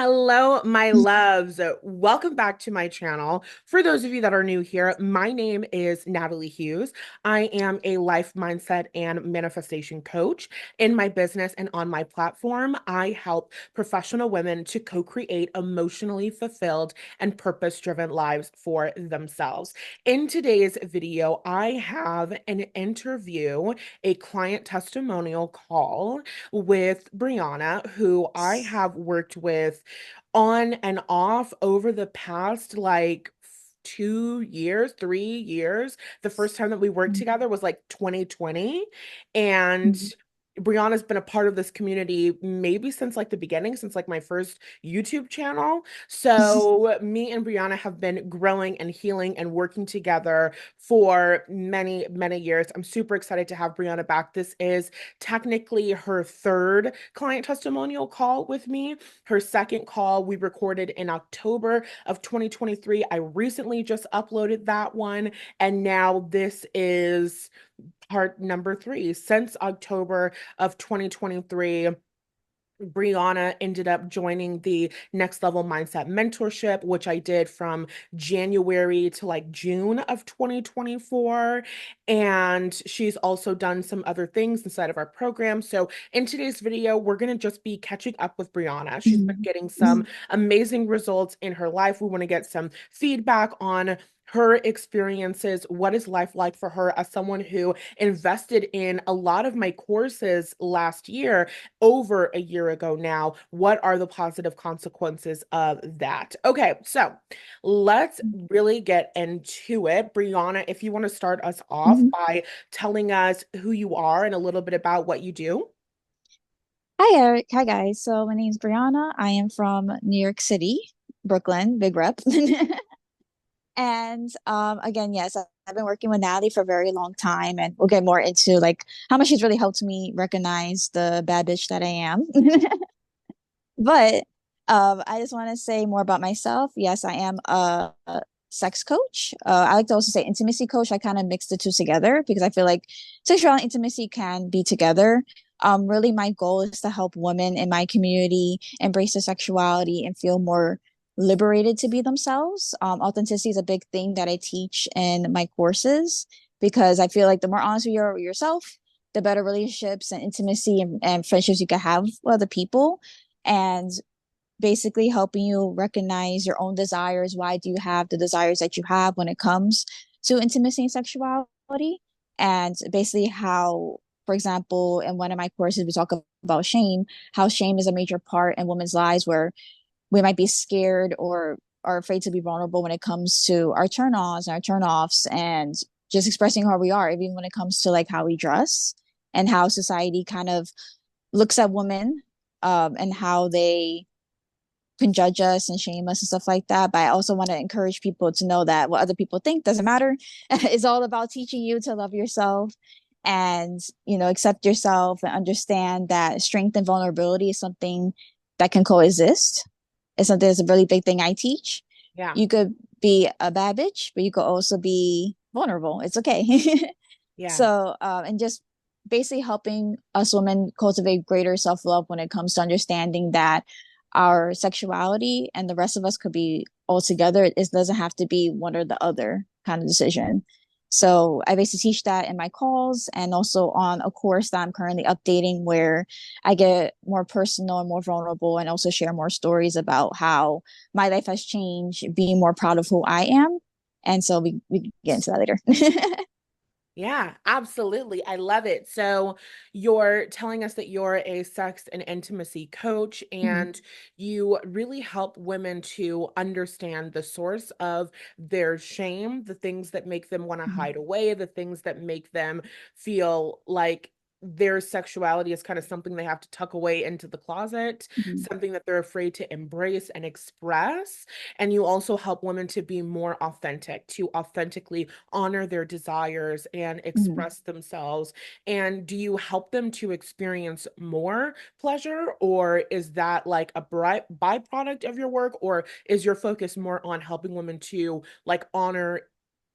Hello, my loves. Welcome back to my channel. For those of you that are new here, my name is Natalie Hughes. I am a life mindset and manifestation coach. In my business and on my platform, I help professional women to co-create emotionally fulfilled and purpose-driven lives for themselves. In today's video, I have an interview, a client testimonial call with Brianna, who I have worked with on and off over the past 2 years, 3 years. The first time that we worked together was like 2020. And Mhm. Brianna's been a part of this community maybe since like the beginning, since like my first YouTube channel. So me and Brianna have been growing and healing and working together for many, many years. I'm super excited to have Brianna back. This is technically her third client testimonial call with me. Her second call we recorded in October of 2023. I recently just uploaded that one, and now this is part number three. Since October of 2023, Brianna ended up joining the Next Level Mindset Mentorship, which I did from January to like June of 2024. And she's also done some other things inside of our program. So in today's video, we're going to just be catching up with Brianna. She's been Mhm. getting some amazing results in her life. We want to get some feedback on her experiences. What is life like for her as someone who invested in a lot of my courses last year, over a year ago now? What are the positive consequences of that? Okay, so let's really get into it. Brianna, if you want to start us off Mhm. by telling us who you are and a little bit about what you do. Hi, Eric. Hi, guys. So my name's Brianna. I am from New York City, Brooklyn, big rep. And again, yes, I've been working with Natalie for a very long time, and we'll get more into like how much she's really helped me recognize the bad bitch that I am. But I just want to say more about myself. Yes, I am a sex coach. I like to also say intimacy coach. I kind of mix the two together because I feel like sexuality and intimacy can be together. Really, my goal is to help women in my community embrace their sexuality and feel more liberated to be themselves. Authenticity is a big thing that I teach in my courses because I feel like the more honest you are with yourself, the better relationships and intimacy and friendships you can have with other people, and basically helping you recognize your own desires. Why do you have the desires that you have when it comes to intimacy and sexuality? And basically, how, for example, in one of my courses, we talk about shame, how shame is a major part in women's lives where we might be scared or are afraid to be vulnerable when it comes to our turn ons and our turn offs and just expressing how we are, even when it comes to like how we dress and how society kind of looks at women, and how they can judge us and shame us and stuff like that. But I also want to encourage people to know that what other people think doesn't matter. It's all about teaching you to love yourself and, accept yourself and understand that strength and vulnerability is something that can coexist. It's something that's a really big thing I teach. Yeah. You could be a bad bitch, but you could also be vulnerable. It's okay. Yeah. So, and just basically helping us women cultivate greater self love when it comes to understanding that our sexuality and the rest of us could be all together. It doesn't have to be one or the other kind of decision. So I basically teach that in my calls and also on a course that I'm currently updating where I get more personal and more vulnerable and also share more stories about how my life has changed, being more proud of who I am. And so we get into that later. Yeah, absolutely. I love it. So, you're telling us that you're a sex and intimacy coach, Mhm. and you really help women to understand the source of their shame, the things that make them want to Mhm. hide away, the things that make them feel like their sexuality is kind of something they have to tuck away into the closet, Mhm. something that they're afraid to embrace and express. And you also help women to be more authentic, to authentically honor their desires and Mhm. express themselves. And do you help them to experience more pleasure, or is that like a byproduct of your work, or is your focus more on helping women to like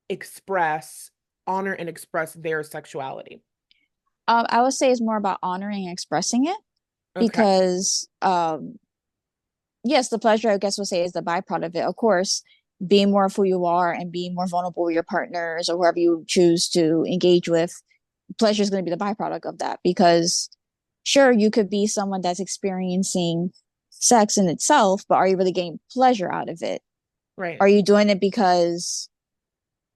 express, honor and express their sexuality? I would say it's more about honoring and expressing it Okay. because yes, the pleasure, I guess we'll say, is the byproduct of it. Of course, being more of who you are and being more vulnerable with your partners or whoever you choose to engage with, pleasure is going to be the byproduct of that. Because sure, you could be someone that's experiencing sex in itself, but are you really getting pleasure out of it? Right. Are you doing it because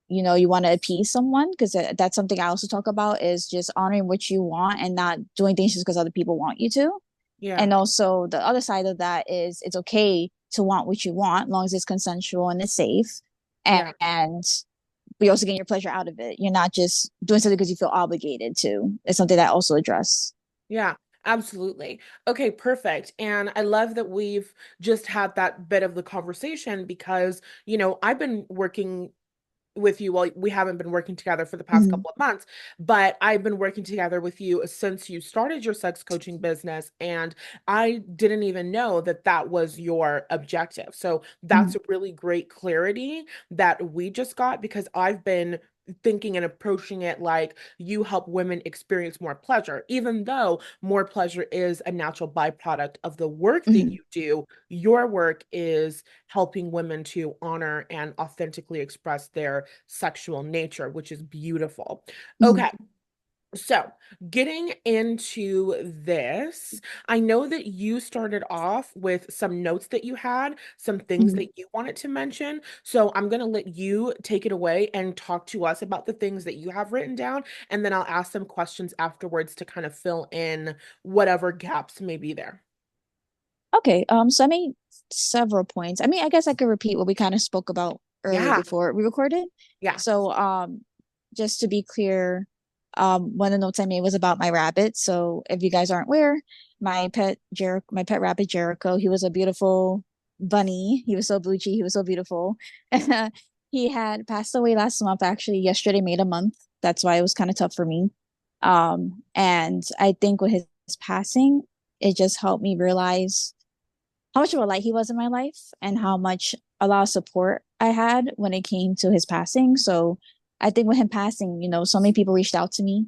you want to appease someone? Because that's something I also talk about, is just honoring what you want and not doing things just because other people want you to. Yeah. And also the other side of that is it's okay to want what you want, as long as it's consensual and it's safe. Yeah. And but you're also getting your pleasure out of it. You're not just doing something because you feel obligated to. It's something that I also address. Yeah, absolutely. Okay, perfect. And I love that we've just had that bit of the conversation because, I've been working with you. Well, we haven't been working together for the past Mm-hmm. couple of months, but I've been working together with you since you started your sex coaching business, and I didn't even know that that was your objective. So Mm-hmm. that's a really great clarity that we just got because I've been thinking and approaching it like you help women experience more pleasure, even though more pleasure is a natural byproduct of the work that Mm-hmm. you do. Your work is helping women to honor and authentically express their sexual nature, which is beautiful. Mm-hmm. Okay, so getting into this, I know that you started off with some notes that you had, some things Mm-hmm. that you wanted to mention. So I'm going to let you take it away and talk to us about the things that you have written down. And then I'll ask some questions afterwards to kind of fill in whatever gaps may be there. Okay. So I made several points. I mean, I guess I could repeat what we kind of spoke about earlier Yeah, before we recorded. yeah. So, just to be clear, one of the notes I made was about my rabbit. So if you guys aren't aware, my pet rabbit Jericho, he was a beautiful bunny. He was so bluechy. He was so beautiful. He had passed away last month. Actually, yesterday made a month. That's why it was kind of tough for me. And I think with his passing, it just helped me realize how much of a light he was in my life and how much a lot of support I had when it came to his passing. So I think with him passing, so many people reached out to me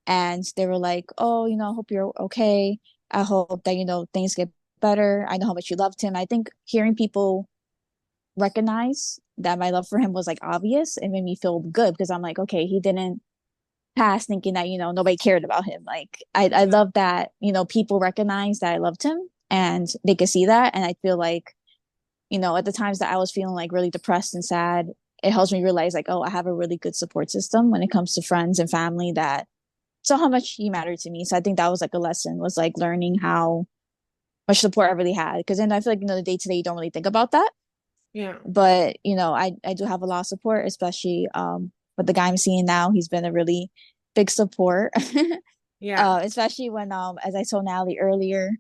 and they were like, "Oh, I hope you're okay. I hope that, things get better. I know how much you loved him." I think hearing people recognize that my love for him was like obvious, it made me feel good because I'm like, okay, he didn't pass thinking that, nobody cared about him. Like I Yeah. love that, people recognize that I loved him and they could see that. And I feel like, at the times that I was feeling like really depressed and sad, it helps me realize like, oh, I have a really good support system when it comes to friends and family that saw how much he mattered to me. So I think that was like a lesson, was like learning how much support I really had. Cause then I feel like, the day to day, you don't really think about that. Yeah. But, I do have a lot of support, especially with the guy I'm seeing now. He's been a really big support. Yeah. Especially when, as I told Natalie earlier,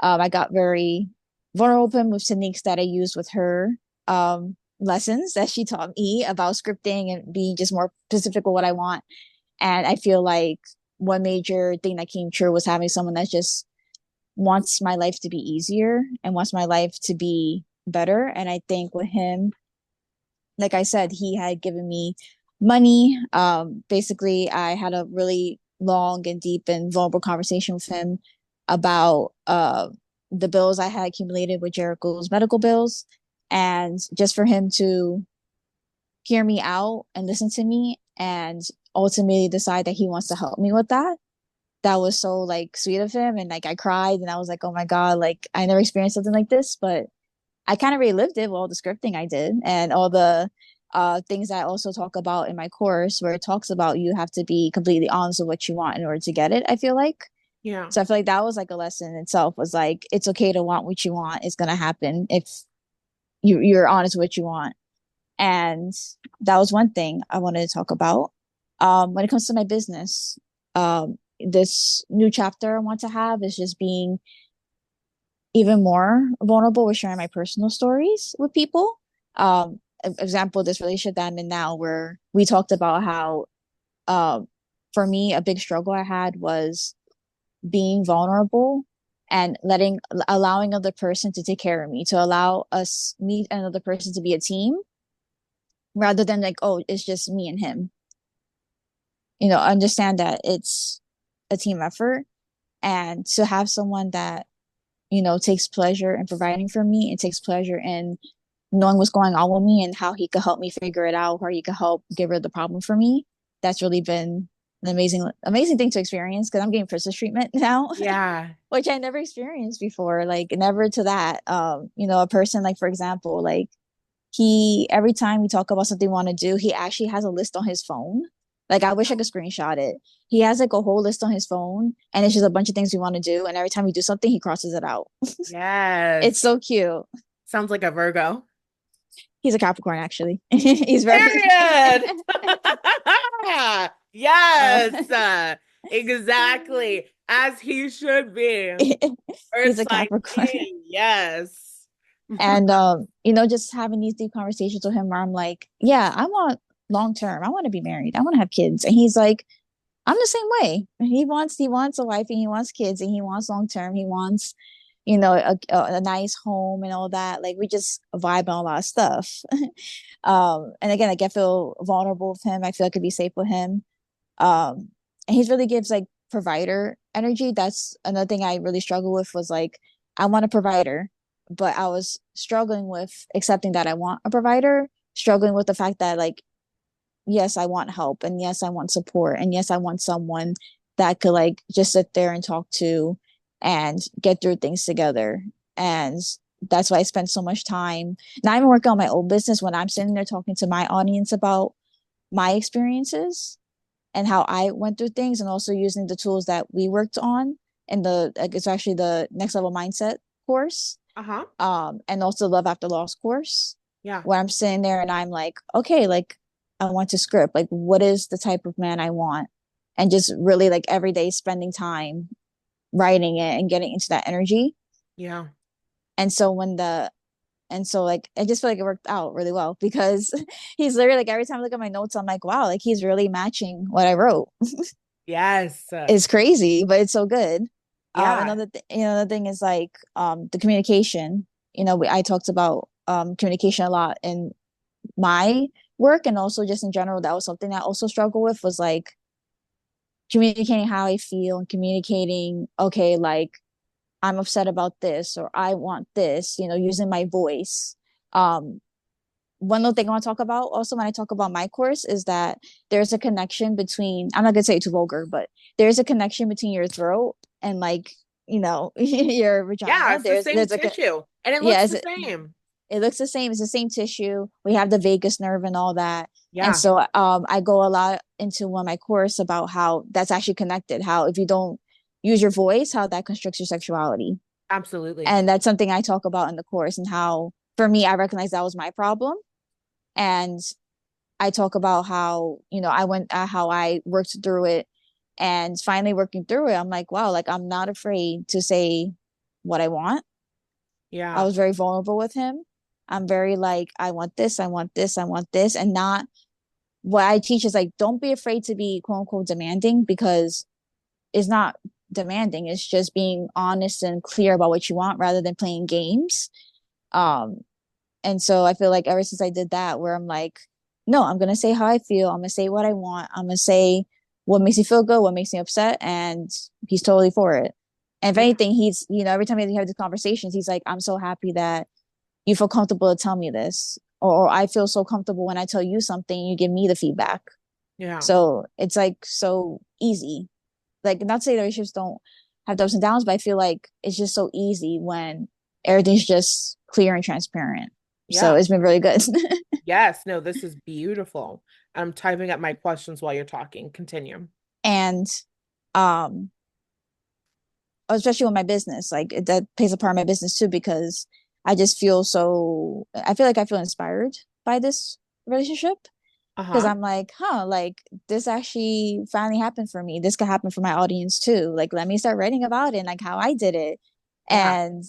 I got very vulnerable with techniques that I used with her, lessons that she taught me about scripting and being just more specific with what I want. And I feel like one major thing that came true was having someone that just wants my life to be easier and wants my life to be better. And I think with him, like I said, he had given me money. Basically, I had a really long and deep and vulnerable conversation with him about the bills I had accumulated with Jericho's medical bills. And just for him to hear me out and listen to me and ultimately decide that he wants to help me with that. That was so like sweet of him. And like I cried and I was like, oh my God, like I never experienced something like this, but I kind of relived it with all the scripting I did and all the things that I also talk about in my course, where it talks about you have to be completely honest with what you want in order to get it, I feel like. Yeah. So I feel like that was like a lesson in itself, was like, it's okay to want what you want. It's going to happen if you're honest with what you want. And that was one thing I wanted to talk about. When it comes to my business, this new chapter I want to have is just being even more vulnerable with sharing my personal stories with people. Example, this relationship that I'm in now, where we talked about how, uh, for me, a big struggle I had was being vulnerable and allowing another person to take care of me, to allow us, me and another person, to be a team rather than like, oh, it's just me and him. Understand that it's a team effort, and to have someone that takes pleasure in providing for me and takes pleasure in knowing what's going on with me and how he could help me figure it out, or he could help get rid of the problem for me. That's really been an amazing thing to experience because I'm getting princess treatment now, Yeah. which I never experienced before. Like never to that. A person like for example, like he every time we talk about something we want to do, he actually has a list on his phone. Like I wish I could screenshot it. He has like a whole list on his phone and it's just a bunch of things we want to do. And every time we do something, he crosses it out. It's Yes. so cute. Sounds like a Virgo. He's a Capricorn, actually. He's very Period. Yes. Exactly. As he should be. he's Earth a sign Capricorn. king. Yes. And just having these deep conversations with him where I'm like, yeah, I want long term. I want to be married. I want to have kids. And he's like, I'm the same way. He wants a wife and he wants kids and he wants long term. He wants, a nice home and all that. Like we just vibe on a lot of stuff. And again, like I feel vulnerable with him. I feel I could be safe with him. And he really gives like provider energy. That's another thing I really struggle with was like I want a provider, but I was struggling with accepting that I want a provider, struggling with the fact that like yes, I want help and yes, I want support and yes, I want someone that could like just sit there and talk to and get through things together. And that's why I spent so much time not even working on my own business when I'm sitting there talking to my audience about my experiences and how I went through things and also using the tools that we worked on in the like, it's actually the next level mindset course Uh-huh. and also love after loss course Yeah. where I'm sitting there and I'm like okay like I want to script like what is the type of man I want and just really like every day spending time writing it and getting into that energy Yeah. and so when the and so like I just feel like it worked out really well because he's literally like every time I look at my notes I'm like wow like he's really matching what I wrote. Yes. It's crazy, but it's so good. Yeah. Another thing is like the communication. I talked about communication a lot in my work and also just in general. That was something I also struggle with was like communicating how I feel and communicating, okay, like I'm upset about this or I want this, using my voice. Um, One little thing I want to talk about also when I talk about my course is that there's a connection between, I'm not gonna say it too vulgar, but there's a connection between your throat and like, your Yeah, vagina. it's the There's same there's a tissue and it yeah, looks it's, the same. it looks the same. It's the same tissue. We have the vagus nerve and all that. And Yeah, so I go a lot into one of my course about how that's actually connected, how if you don't use your voice, how that constricts your sexuality. absolutely. And that's something I talk about in the course and how for me, I recognize that was my problem. And I talk about how, how I worked through it and finally working through it. I'm like, wow, like I'm not afraid to say what I want. I Yeah. was very vulnerable with him. I'm very like, I want this, I want this, I want this. And not what I teach is like, don't be afraid to be quote unquote demanding because it's not demanding. It's just being honest and clear about what you want rather than playing games. Um, And so I feel like ever since I did that, where I'm like, no, I'm gonna say how I feel. I'm gonna say what I want. I'm gonna say what makes me feel good, what makes me upset, and he's totally for it. And if Yeah. anything, he's every time we have these conversations, he's like, I'm so happy that you feel comfortable to tell me this, or I feel so comfortable when I tell you something, you give me the feedback. Yeah. So it's like so easy. Like not to say that relationships don't have ups and downs, but I feel like it's just so easy when everything's just clear and transparent. So Yeah. it's been really good. Yes. No, this is beautiful. I'm typing up my questions while you're talking. Continue. And um especially with my business, like that plays a part of my business too because I feel like I feel inspired by this relationship because Uh-huh. I'm like, huh, like this actually finally happened for me. This could happen for my audience too. Like let me start writing about it, like how I did it. Yeah. And,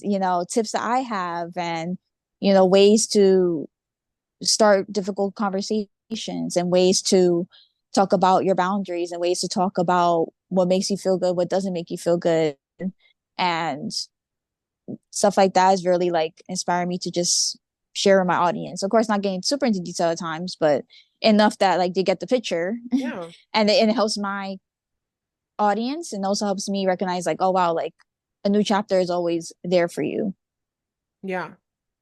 tips that I have and, ways to start difficult conversations and ways to talk about your boundaries and ways to talk about what makes you feel good, what doesn't make you feel good. And stuff like that is really like inspiring me to just share with my audience. Of course, not getting super into detail at times, but enough that like they get the picture Yeah. and it helps my audience and also helps me recognize like, oh wow, like a new chapter is always there for you. Yeah,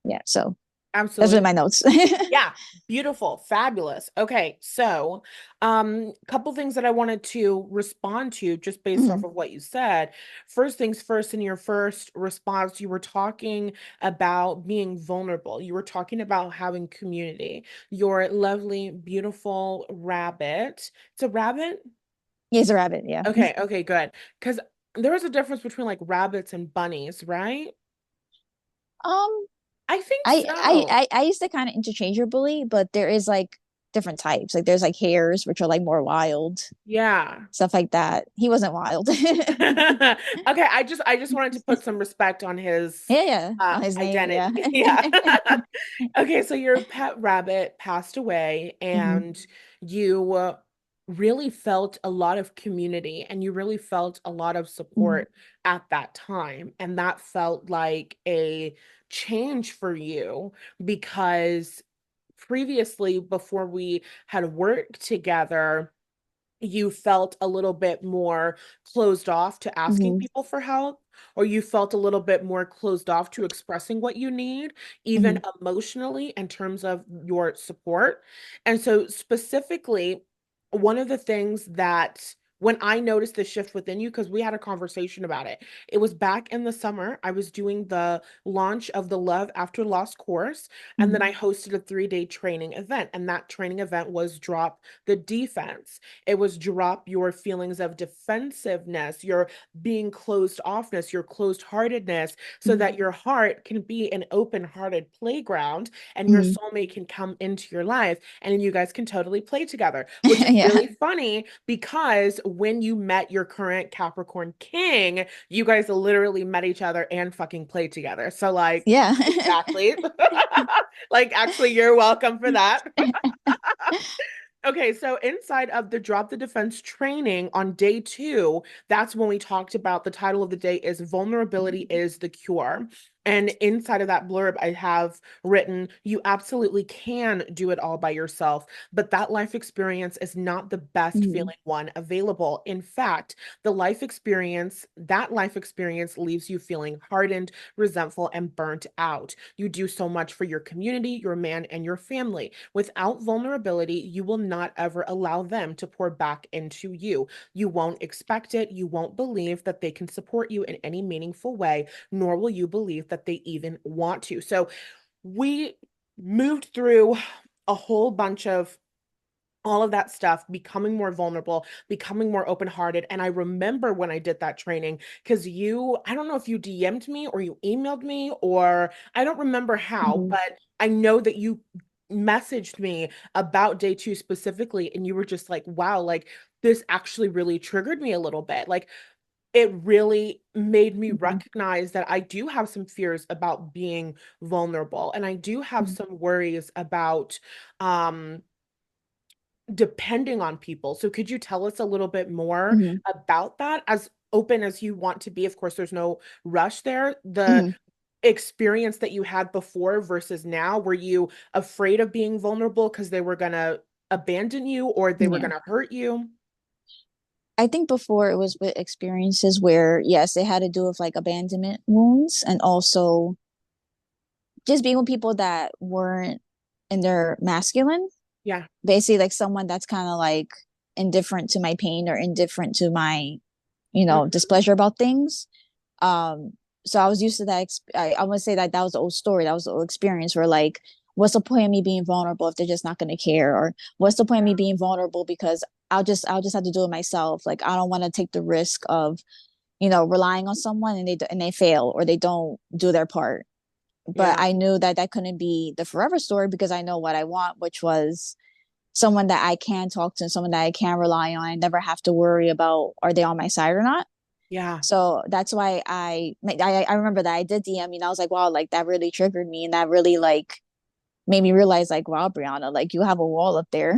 Yeah, so that's in absolutely. my notes. Yeah, beautiful, fabulous. Okay, so couple things that I wanted to respond to just based off Mhm. of what you said. First things first, in your first response, you were talking about being vulnerable. You were talking about having community. Your lovely, beautiful rabbit. It's a rabbit? He's a rabbit, yeah. Okay, okay, good. Because there is a difference between like rabbits and bunnies, right? Um, I think so. I used to kind of interchangeably, but there is like different types. Like there's like hares, which are like more wild, Yeah. stuff like that. He wasn't wild. Okay, I just wanted to put some respect on his Yeah, yeah. On his name, yeah. identity. Yeah. Okay, so your pet rabbit passed away Hmm. and you really felt a lot of community and you really felt a lot of Hmm. support at that time. And that felt like a change for you because previously, before we had worked together, you felt a little bit more closed off to asking Hmm. people for help, or you felt a little bit more closed off to expressing what you need, even Hmm. emotionally, in terms of your support. And so, specifically, one of the things that when I noticed the shift within you, because we had a conversation about it, it was back in the summer. I was doing the launch of the Love After Loss course, and then Hmm. I hosted a 3-day training event. And that training event was Drop the Defense. It was drop your feelings of defensiveness, your being closed offness, your closed heartedness, so Hmm. that your heart can be an open hearted playground and your Hmm. soulmate can come into your life and you guys can totally play together, which is Yeah. really funny because when you met your current Capricorn King, you guys literally met each other and fucking played together. So, like, Yeah. exactly. Like, actually, you're welcome for that. Okay, so inside of the Drop the Defense training on day 2, that's when we talked about the title of the day is Vulnerability is the Cure. And inside of that blurb, I have written, you absolutely can do it all by yourself, but that life experience is not the best Hmm. feeling one available. In fact, that life experience leaves you feeling hardened, resentful, and burnt out. You do so much for your community, your man, and your family. Without vulnerability, you will not ever allow them to pour back into you. You won't expect it. You won't believe that they can support you in any meaningful way, nor will you believe that they even want to. So we moved through a whole bunch of all of that stuff, becoming more vulnerable, becoming more open-hearted. And I remember when I did that training, because I don't know if you DM'd me or you emailed me, or I don't remember how, Hmm. but I know that you messaged me about day 2 specifically, and you were just like, wow, like this actually really triggered me a little bit. Like it really made me Hmm. recognize that I do have some fears about being vulnerable, and I do have some worries about um depending on people. So could you tell us a little bit more Hmm. about that? As open as you want to be, of course, there's no rush there. The Hmm. experience that you had before versus now, were you afraid of being vulnerable because they were gonna abandon you or they were Yeah. gonna hurt you? I think before it was with experiences where, yes, they had to do with like abandonment wounds and also just being with people that weren't in their masculine. Yeah, Basically, like someone that's kind of like indifferent to my pain or indifferent to my, mhm, displeasure about things. Um, so I was used to that. I want to say that that was the old story. That was the old experience where like, what's the point of me being vulnerable if they're just not going to care? Or what's the point of me being vulnerable because I'll just have to do it myself. Like I don't want to take the risk of, relying on someone and they fail or they don't do their part. But yeah, I knew that that couldn't be the forever story because I know what I want, which was someone that I can talk to, someone that I can rely on. I never have to worry about are they on my side or not. yeah, So that's why I remember that I did DM you and I was like, wow, like that really triggered me and that really like made me realize like, wow, Brianna, like you have a wall up there.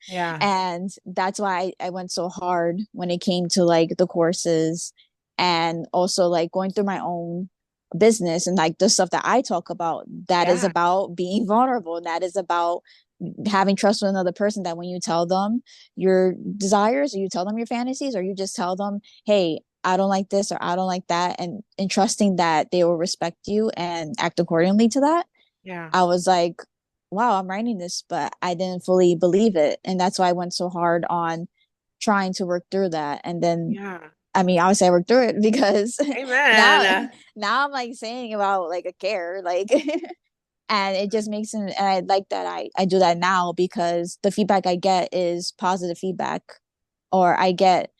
yeah, And that's why I went so hard when it came to like the courses and also like going through my own business and like the stuff that I talk about that is yeah, about being vulnerable and that is about having trust with another person that when you tell them your desires or you tell them your fantasies or you just tell them, hey, I don't like this or I don't like that, and trusting that they will respect you and act accordingly to that. Yeah. I was like, wow, I'm writing this, but I didn't fully believe it. And that's why I went so hard on trying to work through that. And then, Yeah. I mean, obviously I worked through it because now, Amen. now I'm like saying about like a care, like, and it just makes it, and I like that I do that now because the feedback I get is positive feedback, or I get,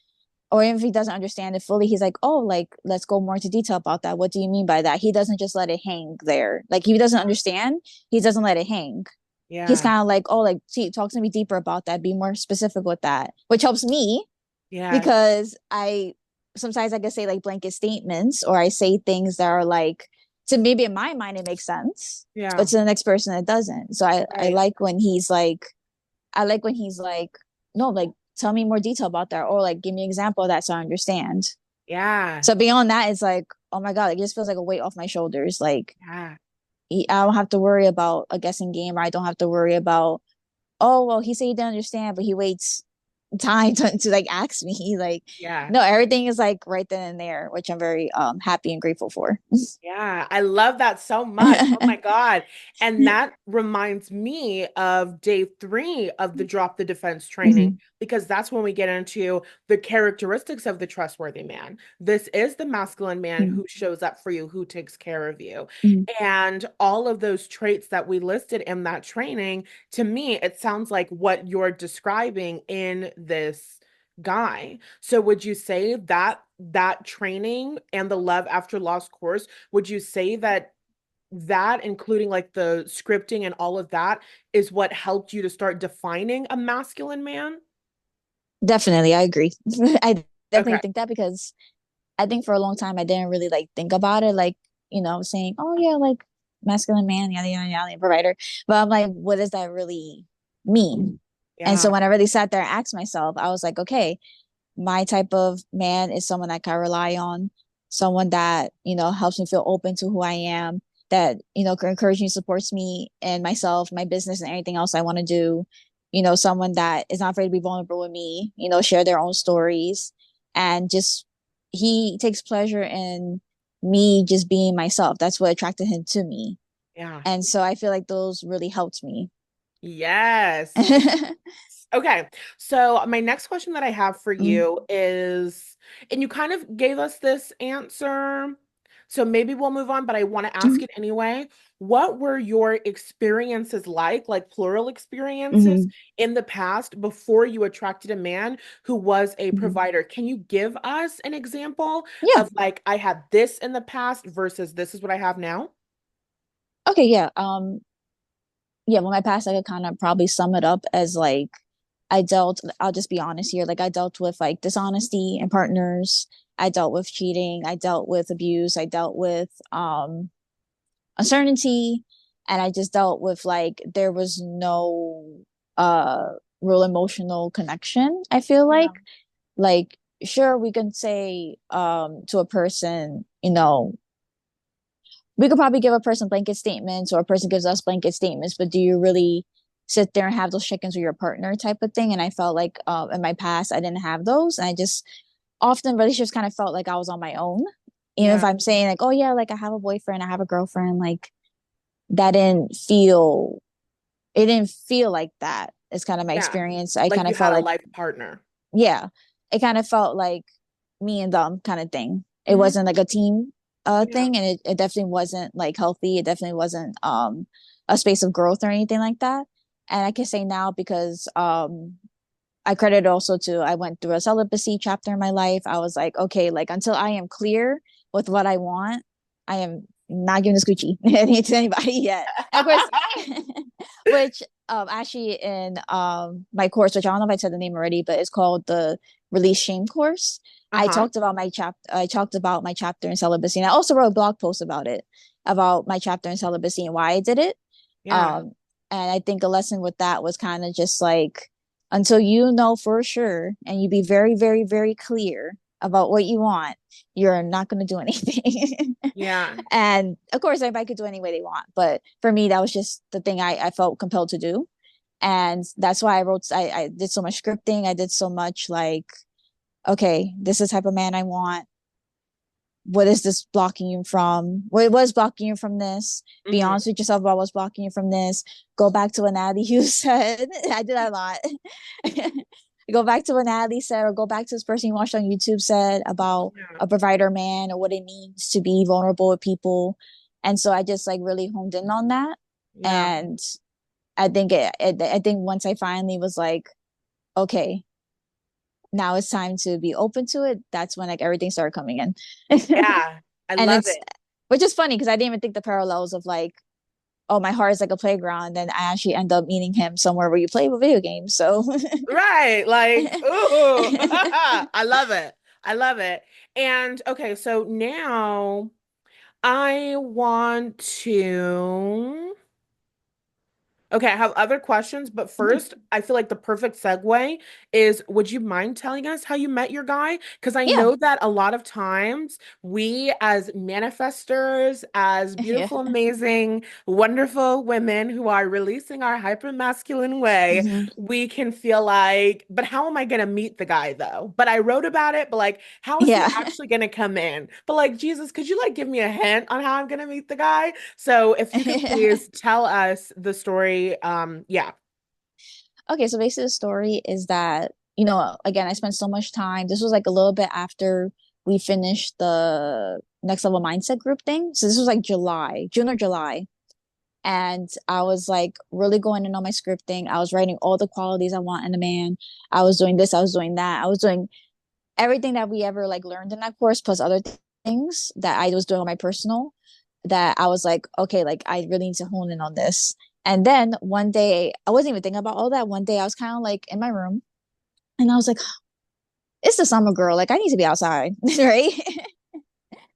or if he doesn't understand it fully, he's like, oh, like, let's go more into detail about that. What do you mean by that? He doesn't just let it hang there. Like, if he doesn't understand, he doesn't let it hang. He's Yeah. kind of like, oh, like, see, talk to me deeper about that. Be more specific with that, which helps me Yes. because I sometimes I can say like blanket statements, or I say things that are like, to maybe in my mind it makes sense, but Yeah. to the next person it doesn't. So I Right. like when he's like, I like when he's like, no, like, tell me more detail about that, or like give me an example of that so I understand. Yeah. So beyond that, it's like, oh my God, it just feels like a weight off my shoulders. Like, Yeah. I don't have to worry about a guessing game, or I don't have to worry about, oh, well, he said he didn't understand, but he waits time to like ask me. Like, Yeah. no, everything is like right then and there, which I'm very happy and grateful for. Yeah, I love that so much. Oh my God. And that reminds me of day 3 of the Drop the Defense training, Mhm, because that's when we get into the characteristics of the trustworthy man. This is the masculine man mhm, who shows up for you, who takes care of you. mhm. And all of those traits that we listed in that training, to me, it sounds like what you're describing in this guy. So would you say that that training and the Love After Loss course, would you say that that, including like the scripting and all of that, is what helped you to start defining a masculine man? Definitely, I agree. I Okay. definitely think that because I think for a long time I didn't really like think about it, like, saying, oh yeah, like masculine man, yada yada yada, provider. But I'm like, what does that really mean? And Yeah. so when I really sat there and asked myself, I was like, okay, my type of man is someone that I can rely on, someone that, helps me feel open to who I am, that, encourages me, supports me and myself, my business and anything else I want to do. Someone that is not afraid to be vulnerable with me, share their own stories, and just, he takes pleasure in me just being myself. That's what attracted him to me. Yeah. And so I feel like those really helped me. Yes. Yes. Okay. So my next question that I have for Mm, you is, and you kind of gave us this answer, so maybe we'll move on, but I want to ask mm, it anyway. What were your experiences like plural experiences mhm, in the past before you attracted a man who was a mhm. provider? Can you give us an example Yeah. of like, I had this in the past versus this is what I have now? Okay. Yeah. Yeah, well, my past, I could kind of probably sum it up as like, I'll just be honest here, like I dealt with like dishonesty in partners, I dealt with cheating, I dealt with abuse, I dealt with uncertainty, and I just dealt with like there was no uh real emotional connection, I feel Yeah. like sure we can say to a person, we could probably give a person blanket statements, or a person gives us blanket statements, but do you really sit there and have those check-ins with your partner type of thing? And I felt like in my past I didn't have those, and I just often relationships kind of felt like I was on my own. Even if Yeah. I'm saying like, oh yeah, like I have a boyfriend, I have a girlfriend, like that didn't feel, it didn't feel like that. It's kind of my Yeah. experience. I Like kind you of had felt a like, life partner. yeah, it kind of felt like me and them kind of thing. It Hmm. wasn't like a team Yeah. thing, and it definitely wasn't like healthy. It definitely wasn't a space of growth or anything like that. And I can say now because I credit also to, I went through a celibacy chapter in my life. I was like, okay, like until I am clear with what I want, I am not giving this Gucci to anybody yet. And of course, which actually in my course, which I don't know if I said the name already, but it's called the Release Shame course. Uh-huh. I talked about my chapter in celibacy, and I also wrote a blog post about it, about my chapter in celibacy and why I did it. Yeah. Um, and I think a lesson with that was kind of just like, until you know for sure and you be very, very, very clear about what you want, you're not going to do anything. Yeah. And of course, everybody could do any way they want. But for me, that was just the thing I felt compelled to do. And that's why I did so much scripting. I did so much like okay, this is the type of man I want. What is this blocking you from? What was blocking you from this? Be Hmm. honest with yourself about what's blocking you from this. Go back to what Natalie you said. I did that a lot. Go back to what Natalie said, or go back to this person you watched on YouTube said about Yeah. a provider man or what it means to be vulnerable with people. And so I just like really honed in on that. Yeah. And I think once I finally was like, okay, now it's time to be open to it, that's when like everything started coming in. Yeah. I And love it's it. which is funny because I didn't even think the parallels of like, oh, my heart is like a playground. Then I actually end up meeting him somewhere where you play with video games. So Right. Like, ooh, I love it. I love it. And okay, so now I want to. Okay, I have other questions, but first, I feel like the perfect segue is would you mind telling us how you met your guy? Because I yeah. know that a lot of times we, as manifestors, as Yeah. beautiful, amazing, wonderful women who are releasing our hyper masculine way, Hmm. we can feel like, but how am I going to meet the guy though? But I wrote about it, but like, how is he Yeah. actually going to come in? But like, Jesus, could you like give me a hint on how I'm going to meet the guy? So if you could please tell us the story, yeah. Okay, so basically the story is that, again, I spent so much time. This was like a little bit after we finished the next level mindset group thing. So this was like July, June or July. And I was like really going in on my scripting. I was writing all the qualities I want in a man. I was doing this, I was doing that. I was doing everything that we ever like learned in that course, plus other things that I was doing on my personal, that I was like, okay, like I really need to hone in on this. And then one day, I wasn't even thinking about all that. One day I was kind of like in my room and I was like, it's the summer, girl. Like I need to be outside, right?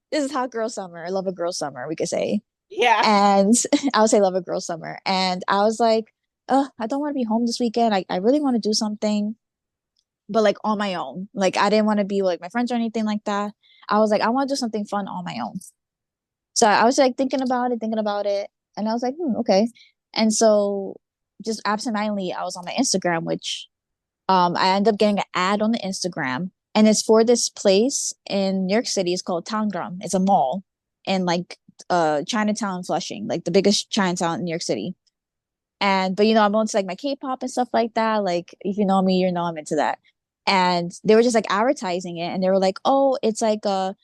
This is hot girl summer. I love a girl summer, we could say. Yeah. And I would say love a girl summer. And I was like, I don't want to be home this weekend. I really want to do something, but like on my own. Like I didn't want to be with like my friends or anything like that. I was like, I want to do something fun on my own. So I was like thinking about it, and I was like, okay. And so just absentmindedly, I was on my Instagram, which I ended up getting an ad on the Instagram, and it's for this place in New York City. It's called Tangram. It's a mall in like Chinatown, Flushing, like the biggest Chinatown in New York City. And but I'm into like my K-pop and stuff like that. Like if you know me, you know I'm into that. And they were just like advertising it, and they were like, "Oh, it's like a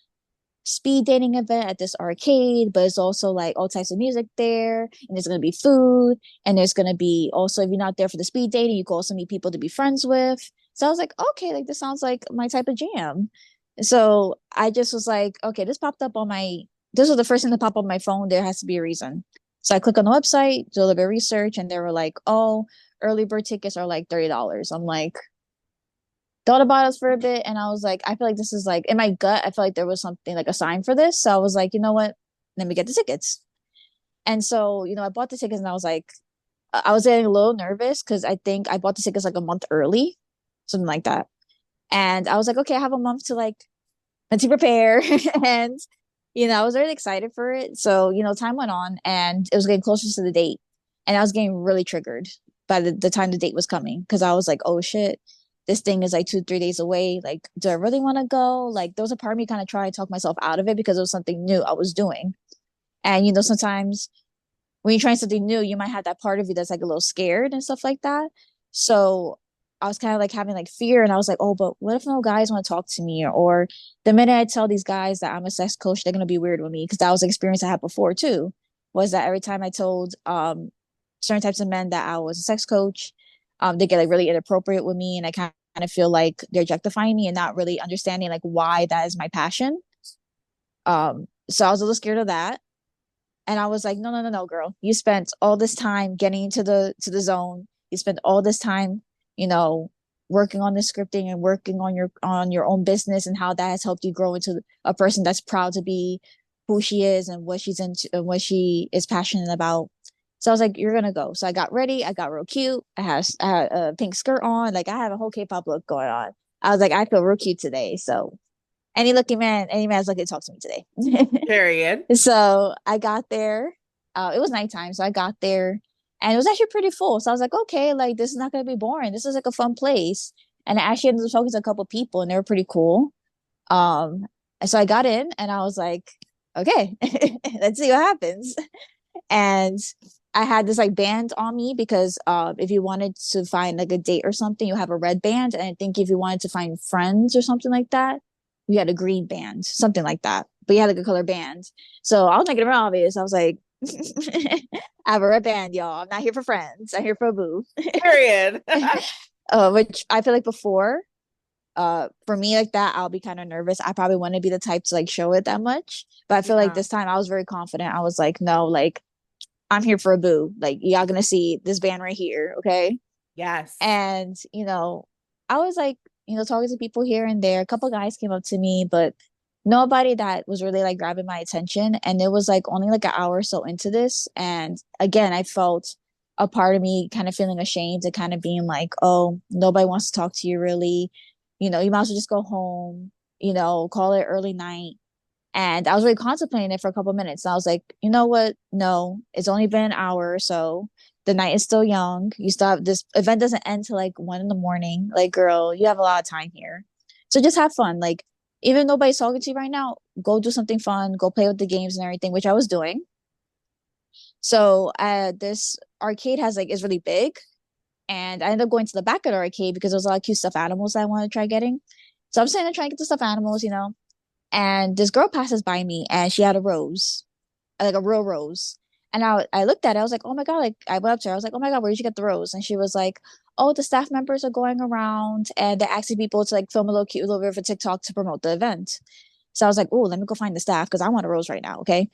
speed dating event at this arcade, but it's also like all types of music there, and there's gonna be food, and there's gonna be also if you're not there for the speed dating, you can also meet people to be friends with." So I was like, okay, like this sounds like my type of jam. So I just was like, okay, this was the first thing to pop up on my phone. There has to be a reason. So I click on the website, do a little bit of research, and they were like, oh, early bird tickets are like $30. I'm like, thought about us for a bit, and I was like, I feel like this is like in my gut, I feel like there was something like a sign for this. So I was like, you know what? Let me get the tickets. And so, I bought the tickets and I was like, I was getting a little nervous because I think I bought the tickets like a month early, something like that. And I was like, okay, I have a month to like mentally prepare. And, I was really excited for it. So, time went on and it was getting closer to the date. And I was getting really triggered by the time the date was coming because I was like, oh shit, this thing is like 2, 3 days away. Like, do I really want to go? Like, there was a part of me kind of trying to talk myself out of it because it was something new I was doing. And, sometimes when you're trying something new, you might have that part of you that's like a little scared and stuff like that. So I was kind of like having like fear, and I was like, oh, but what if no guys want to talk to me? Or the minute I tell these guys that I'm a sex coach, they're gonna be weird with me because that was an experience I had before too. Was that every time I told certain types of men that I was a sex coach, they get like really inappropriate with me, and I kind of feel like they're objectifying me and not really understanding like why that is my passion. So I was a little scared of that. And I was like, no, no, no, no, girl. You spent all this time getting into the zone. You spent all this time, you know, working on the scripting and working on your own business and how that has helped you grow into a person that's proud to be who she is and what she's into and what she is passionate about. So I was like, you're gonna go. So I got ready. I got real cute. I had a pink skirt on. Like I have a whole K-pop look going on. I was like, I feel real cute today. So any man's looking to talk to me today. Period. So I got there. It was nighttime, so I got there, and it was actually pretty full. So I was like, okay, like this is not gonna be boring. This is like a fun place. And I actually ended up talking to a couple people, and they were pretty cool. And so I got in, and I was like, okay, let's see what happens. And I had this like band on me because if you wanted to find like a date or something, you have a red band. And I think if you wanted to find friends or something like that, you had a green band, something like that. But you had like a color band. So I was making it real obvious. I was like, I have a red band, y'all. I'm not here for friends. I'm here for a boo. Period. Which I feel like before, for me like that, I'll be kind of nervous. I probably wouldn't be the type to like show it that much. But I feel like Yeah. this time I was very confident. I was like, no, like I'm here for a boo. Like y'all gonna see this band right here, okay? Yes. And I was like, talking to people here and there. A couple guys came up to me, but nobody that was really like grabbing my attention. And it was like only like an hour or so into this. And again, I felt a part of me kind of feeling ashamed and kind of being like, oh, nobody wants to talk to you really. You might as well just go home, call it early night. And I was really contemplating it for a couple of minutes. And I was like, you know what? No, it's only been an hour or so. The night is still young. You still have this event doesn't end till like 1 in the morning. Like, girl, you have a lot of time here. So just have fun. Like, even though nobody's talking to you right now, go do something fun, go play with the games and everything, which I was doing. So this arcade has like is really big. And I ended up going to the back of the arcade because there was a lot of cute stuffed animals that I wanted to try getting. So I'm sitting there trying to get the stuffed animals. And this girl passes by me and she had a rose, like a real rose. And I looked at it, I was like, oh my God, like I went up to her, I was like, oh my God, where did you get the rose? And she was like, oh, the staff members are going around and they're asking people to like film a little cute little bit for TikTok to promote the event. So I was like, oh, let me go find the staff because I want a rose right now, okay?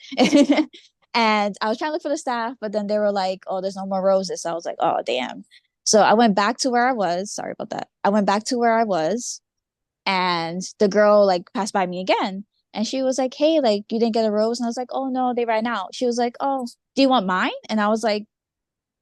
And I was trying to look for the staff, but then they were like, oh, there's no more roses. So I was like, oh, damn. So I went back to where I was. Sorry about that. I went back to where I was and the girl like passed by me again. And she was like, hey, like you didn't get a rose. And I was like, oh no, they ran out. She was like, oh, do you want mine? And I was like,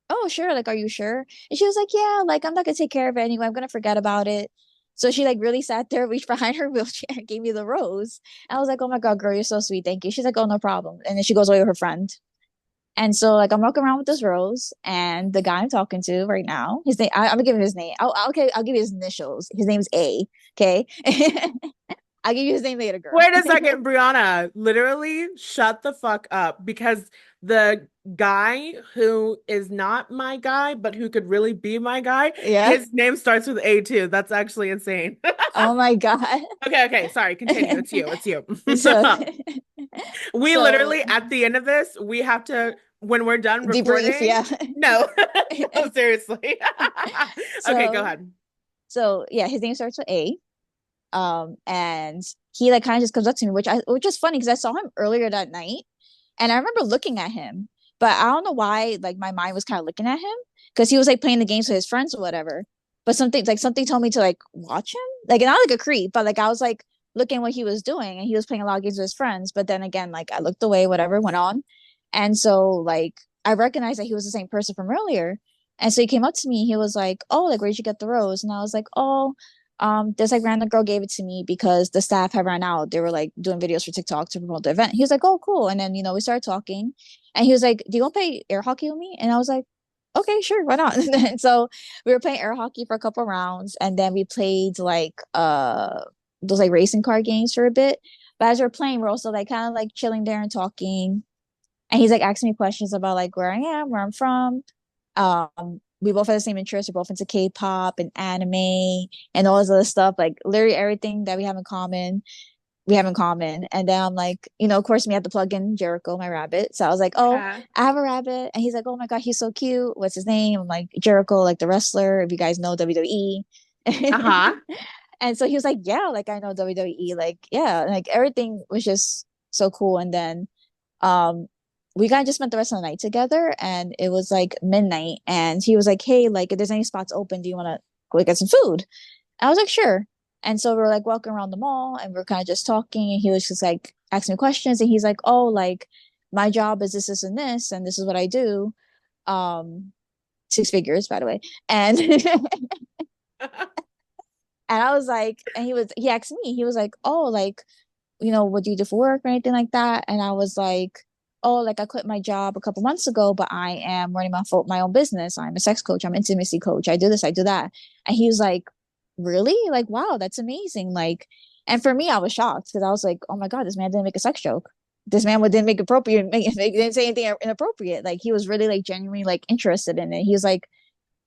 oh, sure. Like, are you sure? And she was like, yeah, like I'm not gonna take care of it anyway. I'm gonna forget about it. So she like really sat there, reached behind her wheelchair, and gave me the rose. And I was like, oh my God, girl, you're so sweet. Thank you. She's like, oh, no problem. And then she goes away with her friend. And so like I'm walking around with this rose, and the guy I'm talking to right now, his name, I'm gonna give him his name. Okay, I'll give you his initials. His name's A. Okay. I'll give you his name later, girl. Wait a second, Brianna. Literally, shut the fuck up because the guy who is not my guy, but who could really be my guy, Yeah. his name starts with A too. That's actually insane. Oh my God. Okay, okay, sorry. Continue. It's you. It's you. So, We so literally, at the end of this, we have to, when we're done debrief. recording, Yeah. no, no, seriously. Okay, go So, ahead. so yeah, his name starts with A. And he like kind of just comes up to me, which is funny because I saw him earlier that night, and I remember looking at him, but I don't know why. Like my mind was kind of looking at him because he was like playing the games with his friends or whatever. But something told me to like watch him, like not like a creep, but like I was like looking what he was doing, and he was playing a lot of games with his friends. But then again, like I looked away, whatever went on, and so like I recognized that he was the same person from earlier. And so he came up to me. He was like, "Oh, like where'd you get the rose?" And I was like, "Oh, this like random girl gave it to me because the staff had ran out. They were like doing videos for TikTok to promote the event." He was like, "Oh, cool." And then, we started talking and he was like, "Do you want to play air hockey with me?" And I was like, "Okay, sure, why not?" And so we were playing air hockey for a couple rounds and then we played like those like racing car games for a bit. But as we're playing, we're also like kind of like chilling there and talking. And he's like asking me questions about like where I am, where I'm from. We both have the same interests. We're both into K-pop and anime and all this other stuff. Like literally everything that we have in common. And then I'm like, of course, we had to plug in Jericho, my rabbit. So I was like, oh, Yeah. I have a rabbit. And he's like, oh my God, he's so cute. What's his name? I'm like, Jericho, like the wrestler, if you guys know WWE. Uh-huh. And so he was like, yeah, like I know WWE. Like, yeah, like everything was just so cool. And then um we kind of just spent the rest of the night together and it was like midnight and he was like, hey, like if there's any spots open, do you want to go get some food? I was like, sure. And so we were like walking around the mall and we are kind of just talking and he was just like asking me questions and he's like, oh, like my job is this and this is what I do. um 6 figures, by the way. And and I was like, and he asked me, he was like, oh, like, what do you do for work or anything like that? And I was like, oh, like I quit my job a couple months ago, but I am running my own business. I'm a sex coach. I'm an intimacy coach. I do this, I do that. And he was like, really? Like, wow, that's amazing. Like, and for me, I was shocked because I was like, oh my God, this man didn't make a sex joke. This man didn't make appropriate, didn't say anything inappropriate. Like, he was really like genuinely like interested in it. He was like,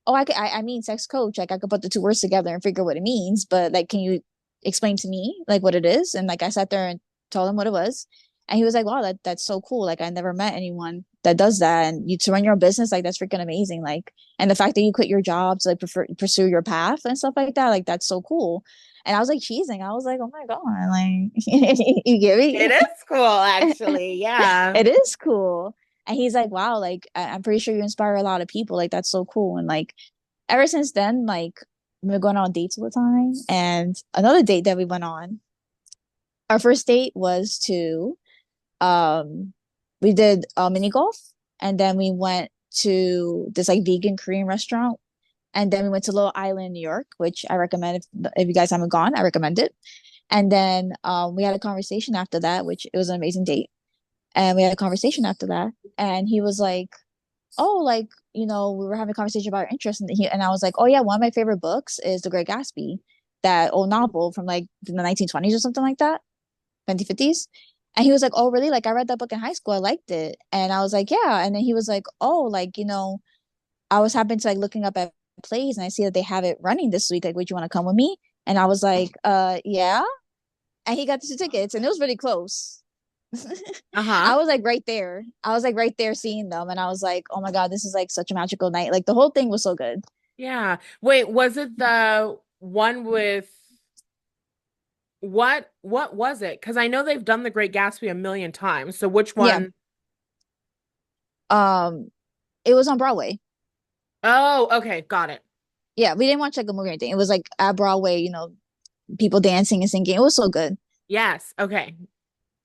oh, I mean, sex coach. Like, I could put the two words together and figure what it means. But like, can you explain to me like what it is? And like, I sat there and told him what it was, and he was like, wow, that's so cool. Like, I never met anyone that does that, and you to run your own business, like that's freaking amazing. Like, and the fact that you quit your job to like pursue your path and stuff like that, like that's so cool. And I was like cheesing. I was like, oh my God, like you get It me? is cool, actually. Yeah. It is cool. And he's like, wow, like I'm pretty sure you inspire a lot of people. Like that's so cool. And like ever since then, like we're going on dates all the time. And another date that we went on, our first date was to um we did mini golf, and then we went to this like vegan Korean restaurant, and then we went to Little Island, New York, which I recommend if you guys haven't gone, I recommend it. And then we had a conversation after that, which it was an amazing date. And we had a conversation after that, and he was like, oh, like, we were having a conversation about our interests, and I was like, oh yeah, one of my favorite books is The Great Gatsby, that old novel from like the 1920s or something like that, 1950s. And he was like, oh really? Like I read that book in high school. I liked it. And I was like, yeah. And then he was like, oh, like, I was happening to like looking up at plays, and I see that they have it running this week. Like, would you want to come with me? And I was like, yeah. And he got the 2 tickets, and it was really close. Uh-huh. I was like right there. I was like right there seeing them, and I was like, "Oh my God, this is like such a magical night." Like the whole thing was so good. Yeah. Wait, was it the one with what was it? Because I know they've done The Great Gatsby a million times. So which Yeah. one? Um, it was on Broadway. Oh, okay, got it. Yeah, we didn't watch like a movie or anything. It was like at Broadway, people dancing and singing. It was so good. Yes. Okay.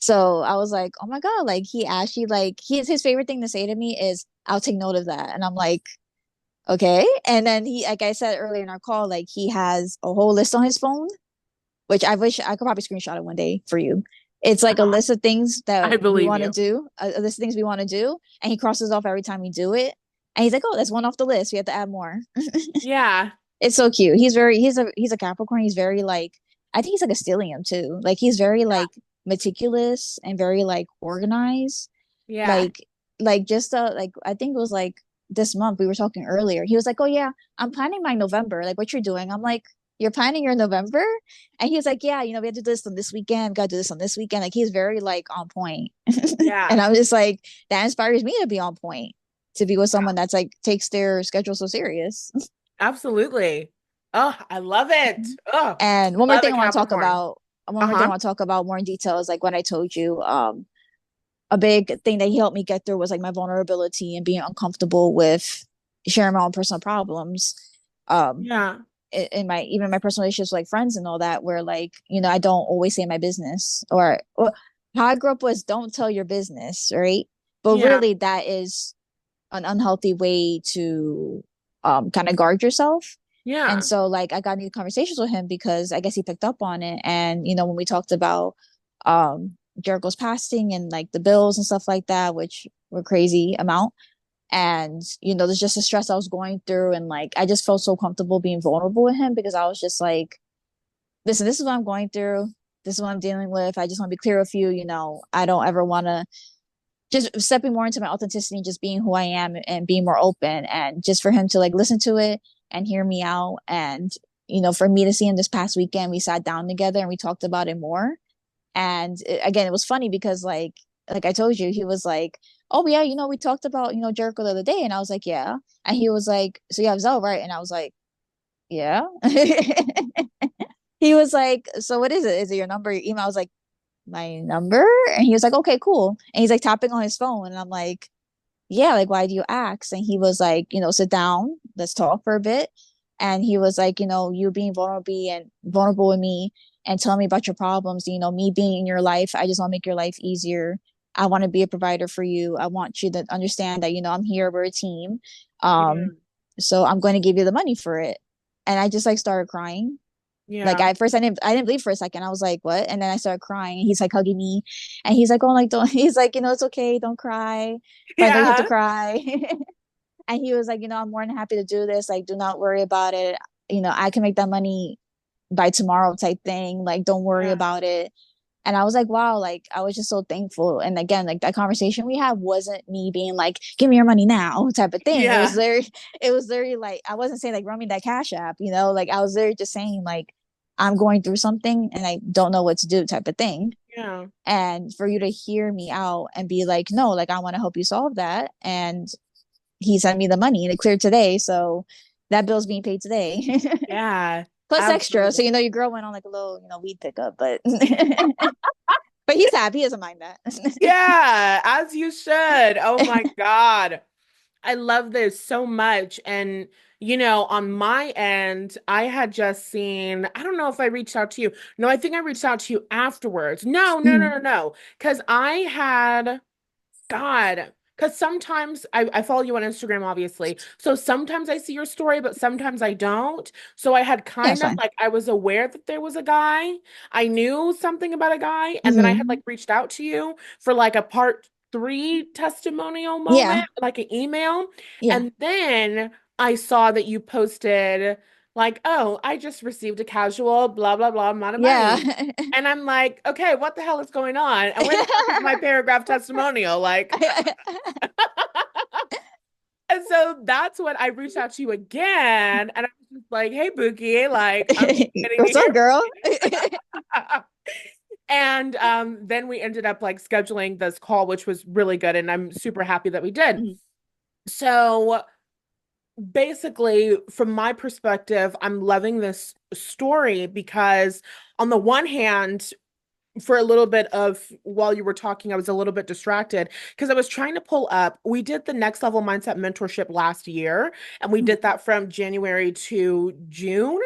So I was like, "Oh my God!" Like he actually like his favorite thing to say to me is, "I'll take note of that," and I'm like, "Okay." And then he, like I said earlier in our call, like he has a whole list on his phone, which I wish I could probably screenshot it one day for you. It's like a Uh-huh. list of things that I we believe want to you. do, a list of things we want to do, and he crosses off every time we do it. And he's like, "Oh, that's one off the list. We have to add more." Yeah. It's so cute. He's a Capricorn. He's very like, I think he's like a stellium too. Like he's very like meticulous and very like organized. Yeah. Like just like I think it was like this month we were talking earlier. He was like, "Oh yeah, I'm planning my November. Like what you're doing?" I'm like, "You're planning your November?" And he was like, "Yeah, we have to do this on this weekend. Got to do this on this weekend." Like he's very like on point. And Yeah. I'm just like, that inspires me to be on point, to be with Yeah. someone that's like takes their schedule so serious. Absolutely. Oh, I love it. Oh, And one more love thing a I want to talk Capricorn. about, one more thing I Uh-huh. want to talk about more in detail is like when I told you, a big thing that he helped me get through was like my vulnerability and being uncomfortable with sharing my own personal problems. Um, Yeah. in my even my personal relationships with like friends and all that, where like, I don't always say my business, or how I grew up was don't tell your business, right? But Yeah. really that is an unhealthy way to kind of guard yourself. And Yeah. so like I got into conversations with him because I guess he picked up on it. And when we talked about Jericho's passing and like the bills and stuff like that, which were crazy amount. And there's just the stress I was going through, and like I just felt so comfortable being vulnerable with him because I was just like, listen, this is what I'm going through. This is what I'm dealing with. I just want to be clear with you. I don't ever want to, just stepping more into my authenticity and just being who I am and being more open, and just for him to like listen to it and hear me out. And for me to see him this past weekend, we sat down together and we talked about it more. And again, it was funny because like I told you, he was like, "Oh yeah, we talked about Jericho the other day," and I was like, "Yeah," and he was like, "So you have Zell, right?" And I was like, "Yeah." He was like, "So what is it? Is it your number, your email?" I was like, "My number," and he was like, "Okay, cool," and he's like tapping on his phone, and I'm like, "Yeah, like why do you ask?" And he was like, "Sit down, let's talk for a bit." And he was like, "You being vulnerable with me and telling me about your problems, me being in your life, I just want to make your life easier. I want to be a provider for you. I want you to understand that, I'm here, we're a team. Yeah. Um, so I'm going to give you the money for it." And I just like started crying. Like Yeah. at first I didn't believe for a second. I was like, "What?" And then I started crying, and he's like hugging me, and he's like, "Oh, like don't," he's like, "It's okay, don't cry, but I know you have to Yeah. cry." And he was like, "I'm more than happy to do this. Like, do not worry about it. I can make that money by tomorrow type thing. Like, don't worry Yeah. about it. And I was like, wow, like I was just so thankful. And again, like that conversation we had wasn't me being like, give me your money now type of thing. Yeah. It was very like, I wasn't saying like, run me that cash app, you know, like I was very just saying like, I'm going through something and I don't know what to do type of thing. Yeah. And for you to hear me out and be like, no, like I want to help you solve that. And he sent me the money and it cleared today. So that bill's being paid today. Yeah. Plus extra. So, Absolutely. you know, your girl went on like a little, you know, weed pickup, but but he's happy. He doesn't mind that. Yeah, as you should. Oh my God. I love this so much. And, on my end, I had just seen, I don't know if I reached out to you. No, I think I reached out to you afterwards. No, no, no, Mhm. no, no. Because I had God, because sometimes I follow you on Instagram, obviously. So sometimes I see your story, but sometimes I don't. So I had Yeah, kind it's of fine. like, I was aware that there was a guy. I knew something about a guy. And then I had Hmm. like reached out to you for like a part 3 testimonial Yeah, moment, like an email. yeah, And then I saw that you posted, like, oh, I just received a casual blah, blah, blah amount of yeah. money. And I'm like, okay, what the hell is going on? And where the fuck is my paragraph testimonial? Like, and so that's when I reached out to you again. And I was just like, hey, Bookie, like, I'm just getting to What's up, hear girl? from you. And then we ended up like scheduling this call, which was really good. And I'm super happy that we did. Mhm, So basically, from my perspective, I'm loving this story because, on the one hand, for a little bit of while you were talking, I was a little bit distracted because I was trying to pull up. We did the Next Level Mindset mentorship last year, and we mhm, did that from January to June.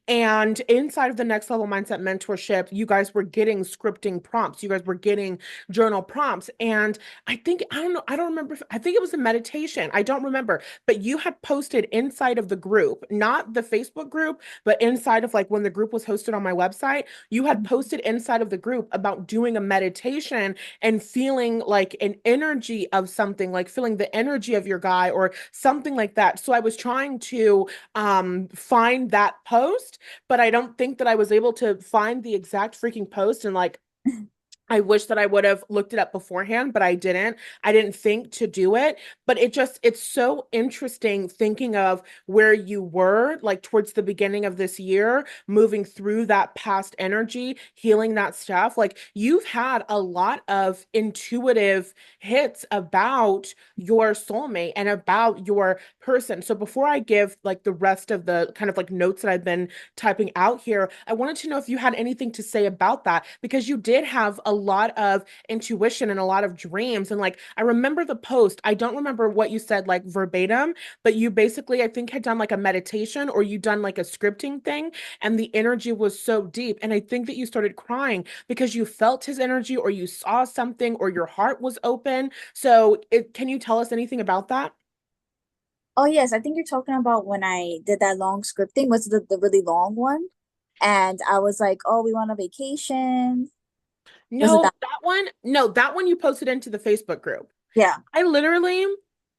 And inside of the Next Level Mindset mentorship, you guys were getting scripting prompts, you guys were getting journal prompts. And I don't know, I don't remember. I think it was a meditation. I don't remember, but you had posted inside of the group, not the Facebook group, but inside of like when the group was hosted on my website, you had mhm. posted inside of the group about doing a meditation and feeling like an energy of something, like feeling the energy of your guy or something like that. So I was trying to find that post, but I don't think that I was able to find the exact freaking post. And like, I wish that I would have looked it up beforehand, but I didn't. I didn't think to do it. But it's so interesting thinking of where you were, like towards the beginning of this year, moving through that past energy, healing that stuff. Like you've had a lot of intuitive hits about your soulmate and about your person. So before I give like the rest of the kind of like notes that I've been typing out here, I wanted to know if you had anything to say about that because you did have a lot of intuition and a lot of dreams. And like, I remember the post, I don't remember what you said like verbatim, but you basically, I think, had done like a meditation or you done like a scripting thing. And the energy was so deep. And I think that you started crying because you felt his energy or you saw something or your heart was open. So, can you tell us anything about that? Oh yes, I think you're talking about when I did that long scripting. Was the really long one? And I was like, oh, we want a vacation. Was it No, that? that one, no, that one you posted into the Facebook group. Yeah. I literally,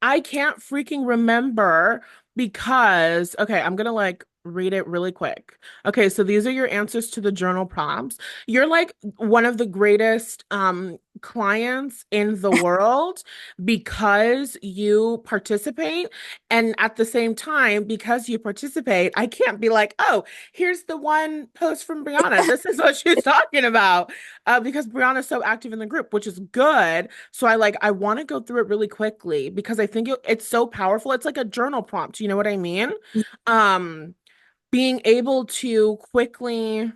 I can't freaking remember because, okay, I'm gonna like read it really quick. Okay, so these are your answers to the journal prompts. You're like one of the greatest clients in the world because you participate. And at the same time, because you participate, I can't be like, oh, here's the one post from Brianna. This is what she's talking about. Because Brianna's so active in the group, which is good. So I want to go through it really quickly because I think it's so powerful. It's like a journal prompt, you know what I mean? Um, being able to quickly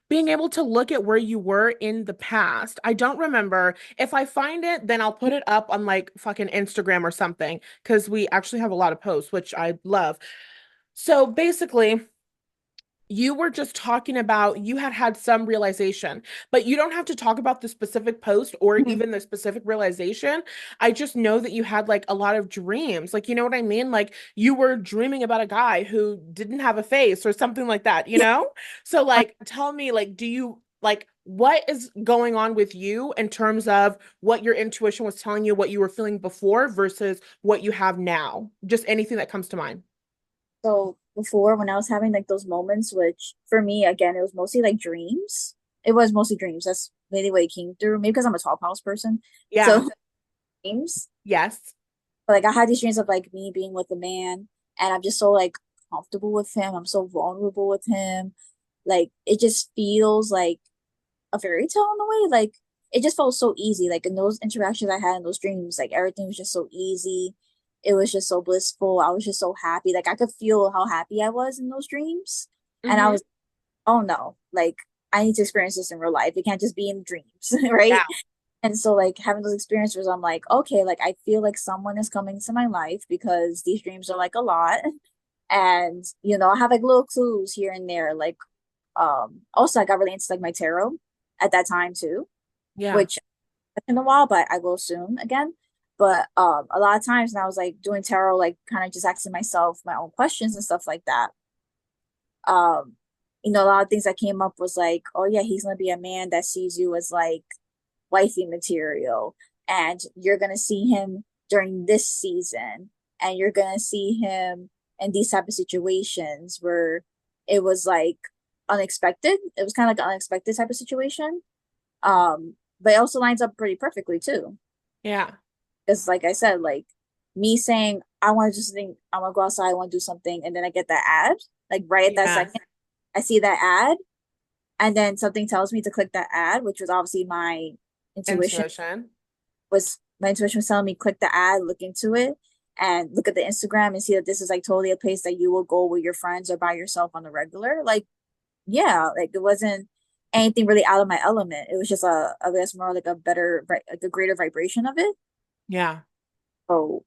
being able to look at where you were in the past. I don't remember. If I find it, then I'll put it up on like fucking Instagram or something because we actually have a lot of posts, which I love. So basically, you were just talking about you had had some realization, but you don't have to talk about the specific post or Mhm. even the specific realization. I just know that you had like a lot of dreams. Like, you know what I mean? Like you were dreaming about a guy who didn't have a face or something like that, you Yeah. know? So like tell me like do you like what is going on with you in terms of what your intuition was telling you what you were feeling before versus what you have now? Just anything that comes to mind. before when I was having like those moments, which for me, again, it was mostly like dreams. It was mostly dreams. That's really what it came through. Maybe because I'm a tall house person. Yeah. So dreams. Yes. But like I had these dreams of like me being with a man and I'm just so like comfortable with him. I'm so vulnerable with him. Like it just feels like a fairy tale in a way. Like it just felt so easy. Like in those interactions I had in those dreams, like everything was just so easy. It was just so blissful. I was just so happy. Like I could feel how happy I was in those dreams. And I Hmm. was, oh no, like I need to experience this in real life. It can't just be in dreams, right? Yeah. And so like having those experiences, I'm like, okay, like I feel like someone is coming to my life because these dreams are like a lot. And I have like little clues here and there. Like also I got really into like my tarot at that time too, Yeah. which in a while, but I will soon again. But a lot of times when I was like doing tarot, like kind of just asking myself my own questions and stuff like that. Um, a lot of things that came up was like, oh yeah, he's gonna be a man that sees you as like wifey material, and you're gonna see him during this season, and you're gonna see him in these type of situations where it was like unexpected. It was kind of like an unexpected type of situation. But it also lines up pretty perfectly too. Yeah. Because like I said, like me saying I want to just think I want to go outside, I want to do something, and then I get that ad, like right at that Yes. second, I see that ad, and then something tells me to click that ad, which was obviously intuition Intuition. my intuition was telling me click the ad, look into it, and look at the Instagram and see that this is like totally a place that you will go with your friends or by yourself on the regular. Like, yeah, like it wasn't anything really out of my element. It was just I guess more like a better, like a greater vibration of it. Yeah. So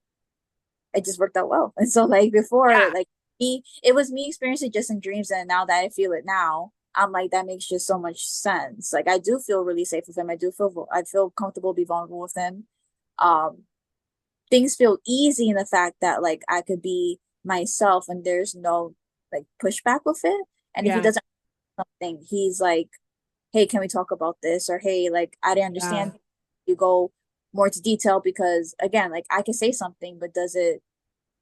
it just worked out well. And so like before, Yeah. like it was me experiencing just in dreams, and now that I feel it now, I'm like that makes just so much sense. Like I do feel really safe with him. I feel comfortable to be vulnerable with him. Um, Things feel easy in the fact that like I could be myself and there's no like pushback with it. And if he Yeah. doesn't something, he's like, hey, can we talk about this? Or hey, like I didn't Yeah. understand. You go more into detail because again, like I can say something, but does it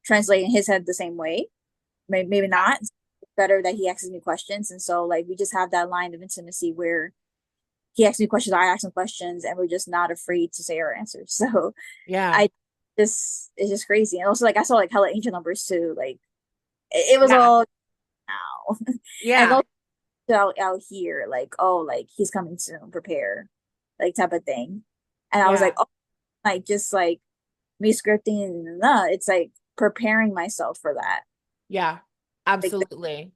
translate in his head the same way? Maybe Yeah. not. It's better that he asks me questions. And so like we just have that line of intimacy where he asks me questions, I ask him questions, and we're just not afraid to say our answers. So Yeah. I just it's just crazy. And also like I saw like hella angel numbers too. Like it was Yeah. all now. And Yeah. also out here, like, oh, like he's coming soon, prepare, like type of thing. And I was like, Yeah. oh, like just like me scripting and it's like preparing myself for that. Yeah. Like Absolutely.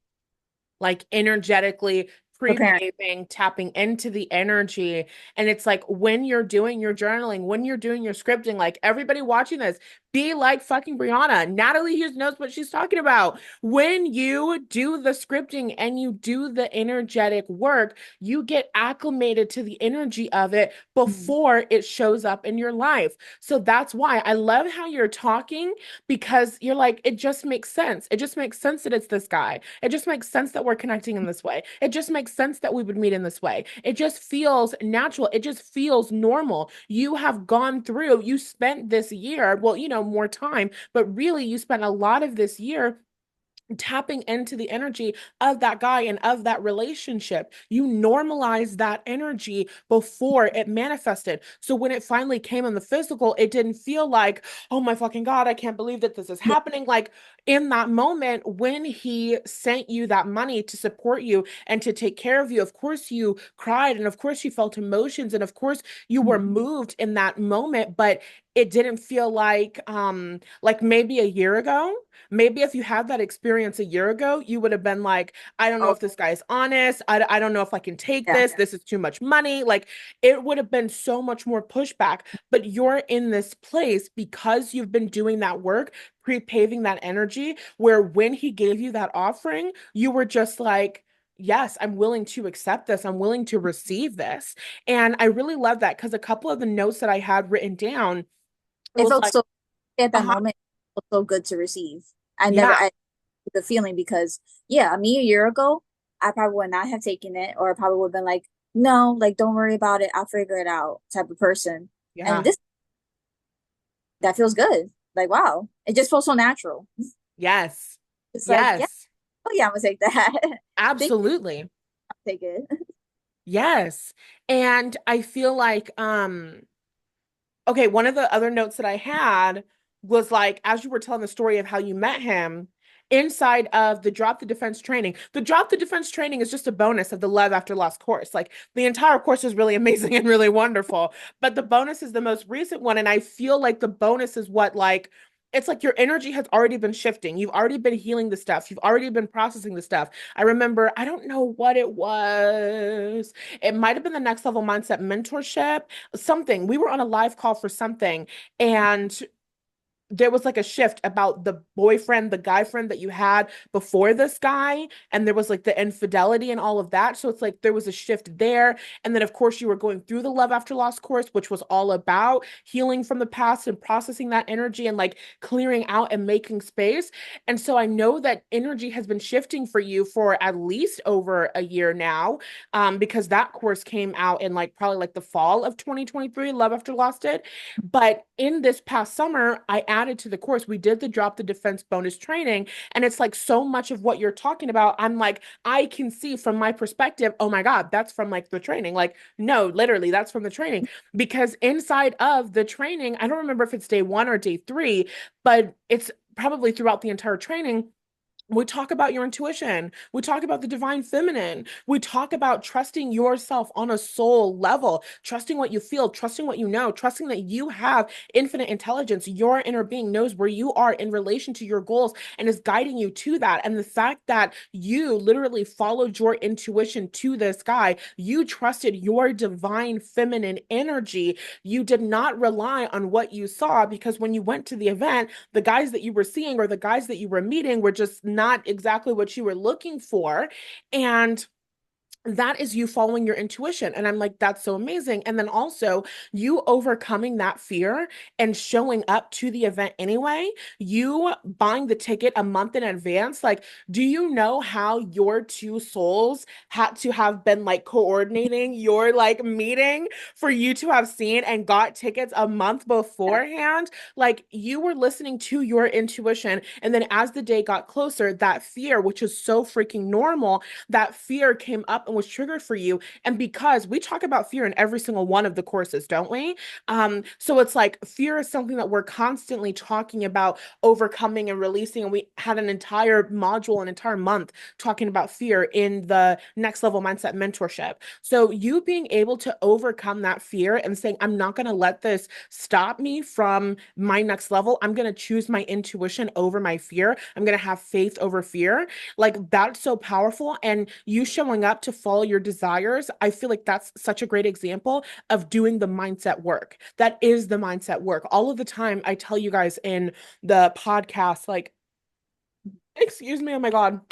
Like energetically preparing. pre-paving, tapping into the energy. And it's like when you're doing your journaling, when you're doing your scripting, like everybody watching this, be like fucking Brianna. Natalie Hughes knows what she's talking about. When you do the scripting and you do the energetic work, you get acclimated to the energy of it before it shows up in your life. So that's why I love how you're talking because you're like, it just makes sense. It just makes sense that it's this guy. It just makes sense that we're connecting in this way. It just makes sense that we would meet in this way. It just feels natural. It just feels normal. You have gone through, you spent this year, well, more time, but really you spent a lot of this year tapping into the energy of that guy and of that relationship. You normalize that energy before it manifested. So when it finally came in the physical, it didn't feel like, oh my fucking God, I can't believe that this is Yeah. happening. Like in that moment, when he sent you that money to support you and to take care of you, of course you cried and of course you felt emotions and of course you were moved in that moment, but it didn't feel like maybe a year ago. Maybe if you had that experience a year ago, you would have been like, I don't know Oh, if this guy's honest. I don't know if I can take yeah. this. This is too much money. Like it would have been so much more pushback. But you're in this place because you've been doing that work, pre-paving that energy, where when he gave you that offering, you were just like, yes, I'm willing to accept this. I'm willing to receive this. And I really love that because a couple of the notes that I had written down, it It was felt like, so at that uh-huh, moment, it felt so good to receive. yeah, I the feeling because yeah, me a year ago, I probably would not have taken it, or I probably would have been like, no, like don't worry about it, I'll figure it out type of person. And yeah, this that feels good. Like wow, it just feels so natural. yes, It's like yeah, yes. Oh yeah, I'm gonna take that. Thank you. Absolutely. I'll take it. Yes. And I feel like okay, one of the other notes that I had was like, as you were telling the story of how you met him inside of the Drop the Defense training. The Drop the Defense training is just a bonus of the Love After Loss course. Like the entire course is really amazing and really wonderful, but the bonus is the most recent one. And I feel like the bonus is what, like, it's like your energy has already been shifting. You've already been healing the stuff. You've already been processing the stuff. I remember, I don't know what it was. It might have been the Next Level Mindset mentorship, something. We were on a live call for something, and there was like a shift about the boyfriend, the guy friend that you had before this guy, and there was like the infidelity and all of that. So it's like there was a shift there. And then, of course, you were going through the Love After Loss course, which was all about healing from the past and processing that energy and like clearing out and making space. And so I know that energy has been shifting for you for at least over a year now, because that course came out in like probably like the fall of 2023, Love After Lost did. But in this past summer, I added to the course, we did the Drop the Defense bonus training. And it's like so much of what you're talking about. I'm like, I can see from my perspective, oh my God, that's from like the training. Like, no, literally, that's from the training. Because inside of the training, I don't remember if it's day one or day three, but it's probably throughout the entire training. We talk about your intuition. We talk about the divine feminine. We talk about trusting yourself on a soul level, trusting what you feel, trusting what you know, trusting that you have infinite intelligence. Your inner being knows where you are in relation to your goals and is guiding you to that. And the fact that you literally followed your intuition to this guy, you trusted your divine feminine energy. You did not rely on what you saw, because when you went to the event, the guys that you were seeing or the guys that you were meeting were just not exactly what you were looking for. And that is you following your intuition. And I'm like, that's so amazing. And then also you overcoming that fear and showing up to the event anyway, you buying the ticket a month in advance. Like, do you know how your two souls had to have been like coordinating your like meeting for you to have seen and got tickets a month beforehand? Like, you were listening to your intuition. And then as the day got closer, that fear, which is so freaking normal, that fear came up and was triggered for you. And because we talk about fear in every single one of the courses, don't we? So it's like fear is something that we're constantly talking about overcoming and releasing. And we had an entire module, an entire month talking about fear in the Next Level Mindset mentorship. So you being able to overcome that fear and saying, I'm not going to let this stop me from my next level. I'm going to choose my intuition over my fear. I'm going to have faith over fear. Like, that's so powerful. And you showing up to follow your desires, I feel like that's such a great example of doing the mindset work. That is the mindset work. All of the time, I tell you guys in the podcast, like, excuse me, oh my God.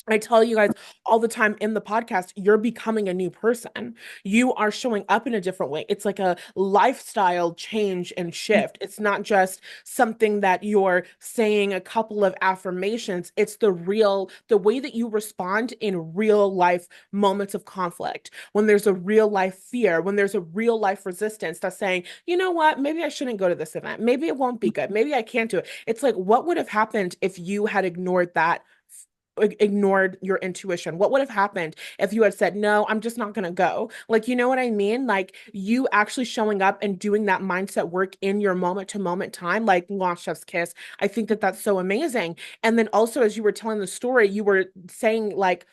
I tell you guys all the time in the podcast, you're becoming a new person. You are showing up in a different way. It's like a lifestyle change and shift. It's not just something that you're saying a couple of affirmations. It's the way that you respond in real life moments of conflict. When there's a real life fear, when there's a real life resistance that's saying, you know what, maybe I shouldn't go to this event. Maybe it won't be good. Maybe I can't do it. It's like, what would have happened if you had ignored your intuition? What would have happened if you had said, no, I'm just not going to go? Like, you know what I mean? Like, you actually showing up and doing that mindset work in your moment to moment time, like Launch Chef's Kiss. I think that that's so amazing. And then also, as you were telling the story, you were saying, like,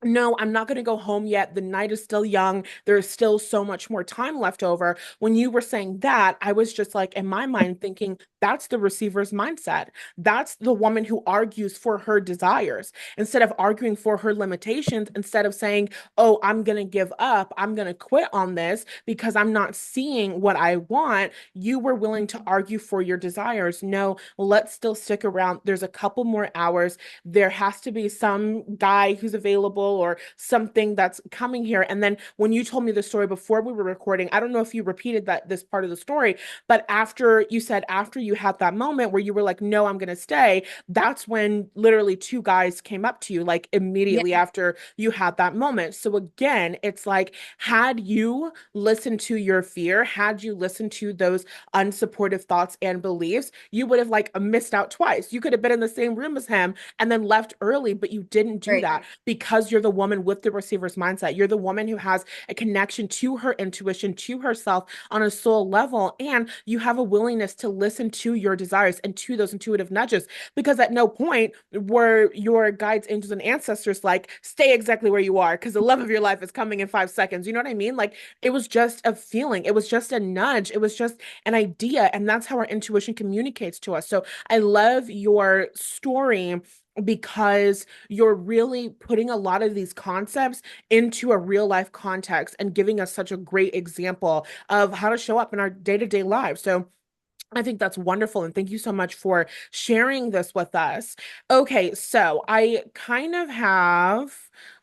no, I'm not going to go home yet. The night is still young. There's still so much more time left over. When you were saying that, I was just like, in my mind, thinking that's the receiver's mindset. That's the woman who argues for her desires instead of arguing for her limitations, instead of saying, oh, I'm going to give up. I'm going to quit on this because I'm not seeing what I want. You were willing to argue for your desires. No, let's still stick around. There's a couple more hours. There has to be some guy who's available or something that's coming here. And then when you told me the story before we were recording, I don't know if you repeated that this part of the story, but after you said after you had that moment where you were like, no, I'm gonna stay, that's when literally two guys came up to you, like Yeah, immediately after you had that moment. So again, it's like, had you listened to your fear, had you listened to those unsupportive thoughts and beliefs, you would have like missed out twice. You could have been in the same room as him and then left early, but you didn't do right. that because you're the woman with the receiver's mindset. You're the woman who has a connection to her intuition, to herself on a soul level, and you have a willingness to listen to your desires and to those intuitive nudges. Because at no point were your guides, angels, and ancestors like, stay exactly where you are because the love of your life is coming in 5 seconds. You know what I mean? Like it was just a feeling, it was just a nudge, it was just an idea. And that's how our intuition communicates to us. So I love your story because you're really putting a lot of these concepts into a real life context and giving us such a great example of how to show up in our day-to-day lives. So I think that's wonderful. And thank you so much for sharing this with us. Okay, so I kind of have,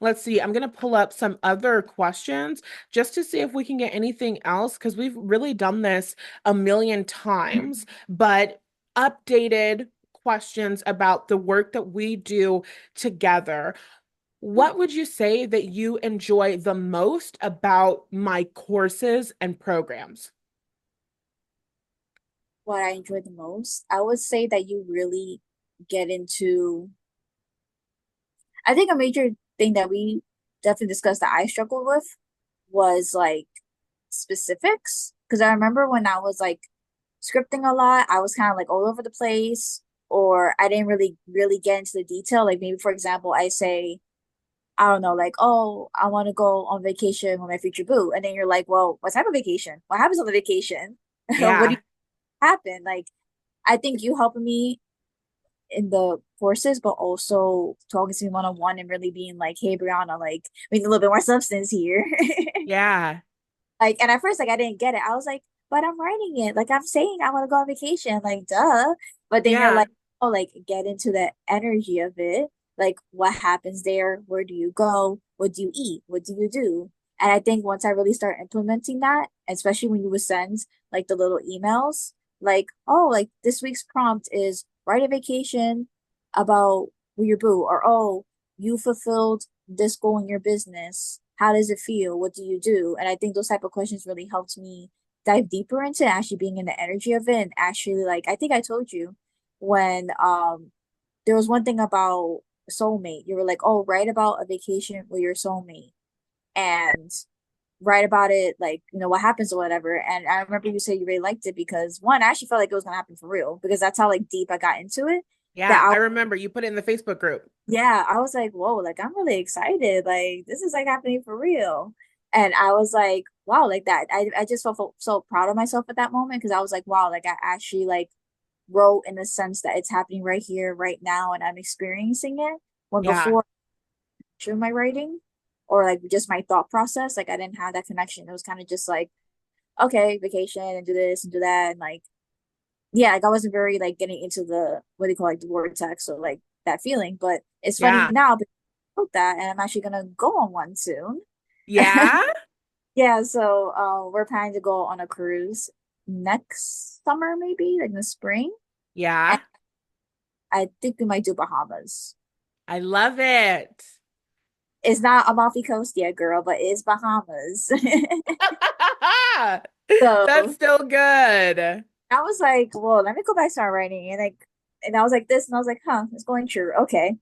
let's see, I'm going to pull up some other questions just to see if we can get anything else because we've really done this a million times, but updated questions about the work that we do together. What would you say that you enjoy the most about my courses and programs? What I enjoy the most, I would say that you really get into, I think a major thing that we definitely discussed that I struggled with was like specifics. Because I remember when I was like scripting a lot, I was kind of like all over the place, or I didn't really get into the detail. Like maybe, for example, I say, I don't know, like, oh, I want to go on vacation with my future boo. And then you're like, well, what type of vacation? What happens on the vacation? What do you Yeah, happen? Like, I think you helping me in the courses, but also talking to me one on one and really being like, hey, Brianna, like, we need a little bit more substance here. yeah, Like, and at first, like, I didn't get it. I was like, but I'm writing it. Like, I'm saying I want to go on vacation. Like, duh. But then you're yeah, like, oh, like, get into the energy of it. Like, what happens there? Where do you go? What do you eat? What do you do? And I think once I really start implementing that, especially when you would send like the little emails, like, oh, like this week's prompt is write a vacation about your boo, or oh, you fulfilled this goal in your business. How does it feel? What do you do? And I think those type of questions really helped me dive deeper into actually being in the energy of it and actually like I think I told you when there was one thing about soulmate. You were like, oh, write about a vacation with your soulmate and write about it like, you know, what happens or whatever. And I remember you said you really liked it because one, I actually felt like it was gonna happen for real because that's how like deep I got into it. That yeah. I remember you put it in the Facebook group. yeah, I was like, whoa, like I'm really excited. Like this is like happening for real. And I was like, wow, like that. I just felt so proud of myself at that moment because I was like, wow, like I actually like wrote in the sense that it's happening right here, right now, and I'm experiencing it. When Yeah, before through my writing or like just my thought process, like I didn't have that connection. It was kind of just like, okay, vacation and do this and do that. And like, yeah, like I wasn't very like getting into the what do you call like the vortex or like that feeling. But it's funny yeah, now because I wrote that and I'm actually gonna go on one soon. yeah, Yeah, so we're planning to go on a cruise next summer, maybe like in the spring. And yeah. I think we might do Bahamas. I love it. It's not Amalfi Coast yet, girl, but it's Bahamas. That's So still good. I was like, well, let me go back to start writing. And like, and I was like this, and I was like, huh, it's going true. Okay.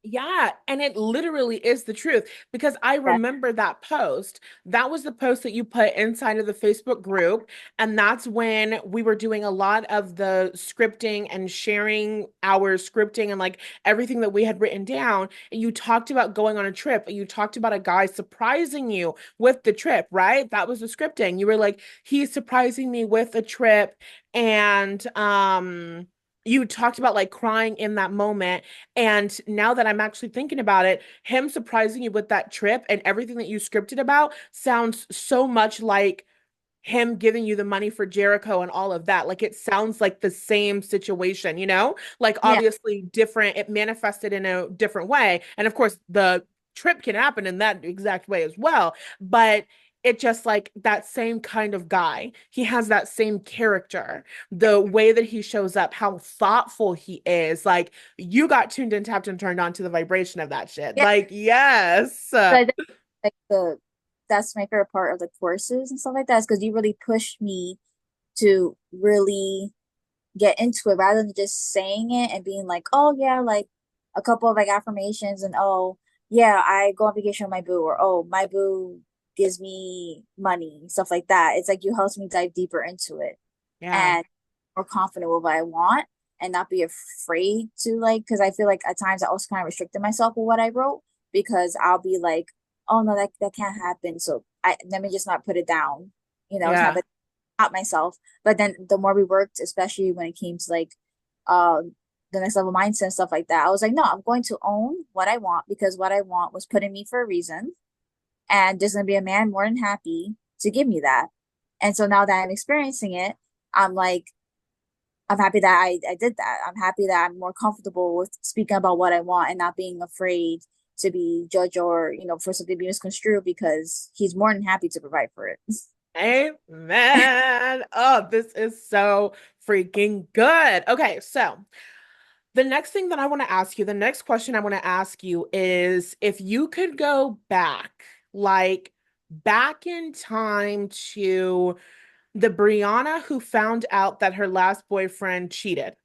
Yeah, and it literally is the truth because I Yeah. remember that post. That was the post that you put inside of the Facebook group. And that's when we were doing a lot of the scripting and sharing our scripting and like everything that we had written down. And you talked about going on a trip and you talked about a guy surprising you with the trip, right? That was the scripting. You were like, he's surprising me with a trip. And you talked about like crying in that moment. And now that I'm actually thinking about it, him surprising you with that trip and everything that you scripted about sounds so much like him giving you the money for Jericho and all of that. Like it sounds like the same situation? Like Yeah. obviously different, it manifested in a different way. And of course, the trip can happen in that exact way as well. But it just like that same kind of guy. He has that same character, the way that he shows up, how thoughtful he is. Like you got tuned in, tapped, and turned on to the vibration of that shit. Yeah, Like, yes. but I think, like the that's my favorite part of the courses and stuff like that is because you really push me to really get into it rather than just saying it and being like, oh yeah, like a couple of like affirmations and oh yeah, I go on vacation with my boo or oh my boo gives me money, stuff like that. It's like you helps me dive deeper into it Yeah. and more confident with what I want and not be afraid to like because I feel like at times I also kind of restricted myself with what I wrote because I'll be like, oh no, that can't happen. So I let me just not put it down. It's not Yeah. that out myself. But then the more we worked, especially when it came to like the next level mindset and stuff like that, I was like, no, I'm going to own what I want because what I want was put in me for a reason. And there's gonna be a man more than happy to give me that. And so now that I'm experiencing it, I'm like, I'm happy that I did that. I'm happy that I'm more comfortable with speaking about what I want and not being afraid to be judged or, for something to be misconstrued because he's more than happy to provide for it. Amen. Oh, this is so freaking good. Okay, so the next thing that I want to ask you, the next question I want to ask you is if you could go back, like back in time to the Brianna who found out that her last boyfriend cheated,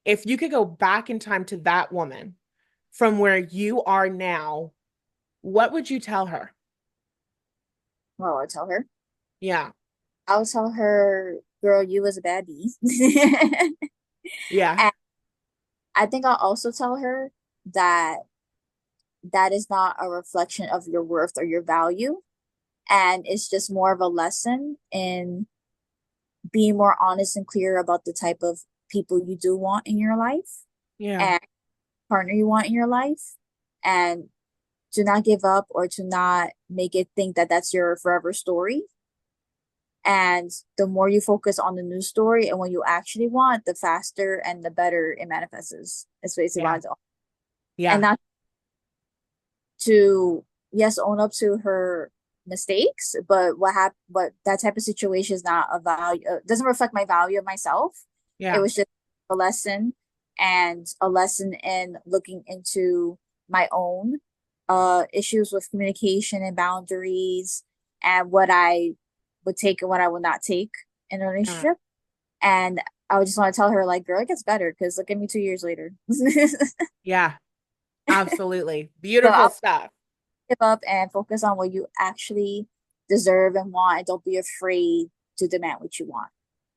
if you could go back in time to that woman from where you are now, what would you tell her? Well, I tell her. Yeah, I'll tell her, girl, you was a baddie. yeah, And I think I'll also tell her that that is not a reflection of your worth or your value. And it's just more of a lesson in being more honest and clear about the type of people you do want in your life yeah, and partner you want in your life. And to not give up or to not make it think that that's your forever story. And the more you focus on the new story and what you actually want, the faster and the better it manifests. It's basically what yeah, I do. And yeah, not to, yes, own up to her mistakes, but but that type of situation is not a value, doesn't reflect my value of myself. It yeah, was just a lesson and a lesson in looking into my own issues with communication and boundaries and what I would take and what I would not take in a yeah, relationship. And I would just want to tell her, like, girl, it gets better because look at me 2 years later. yeah, absolutely. So Beautiful I'll stuff. give up and focus on what you actually deserve and want, and don't be afraid to demand what you want.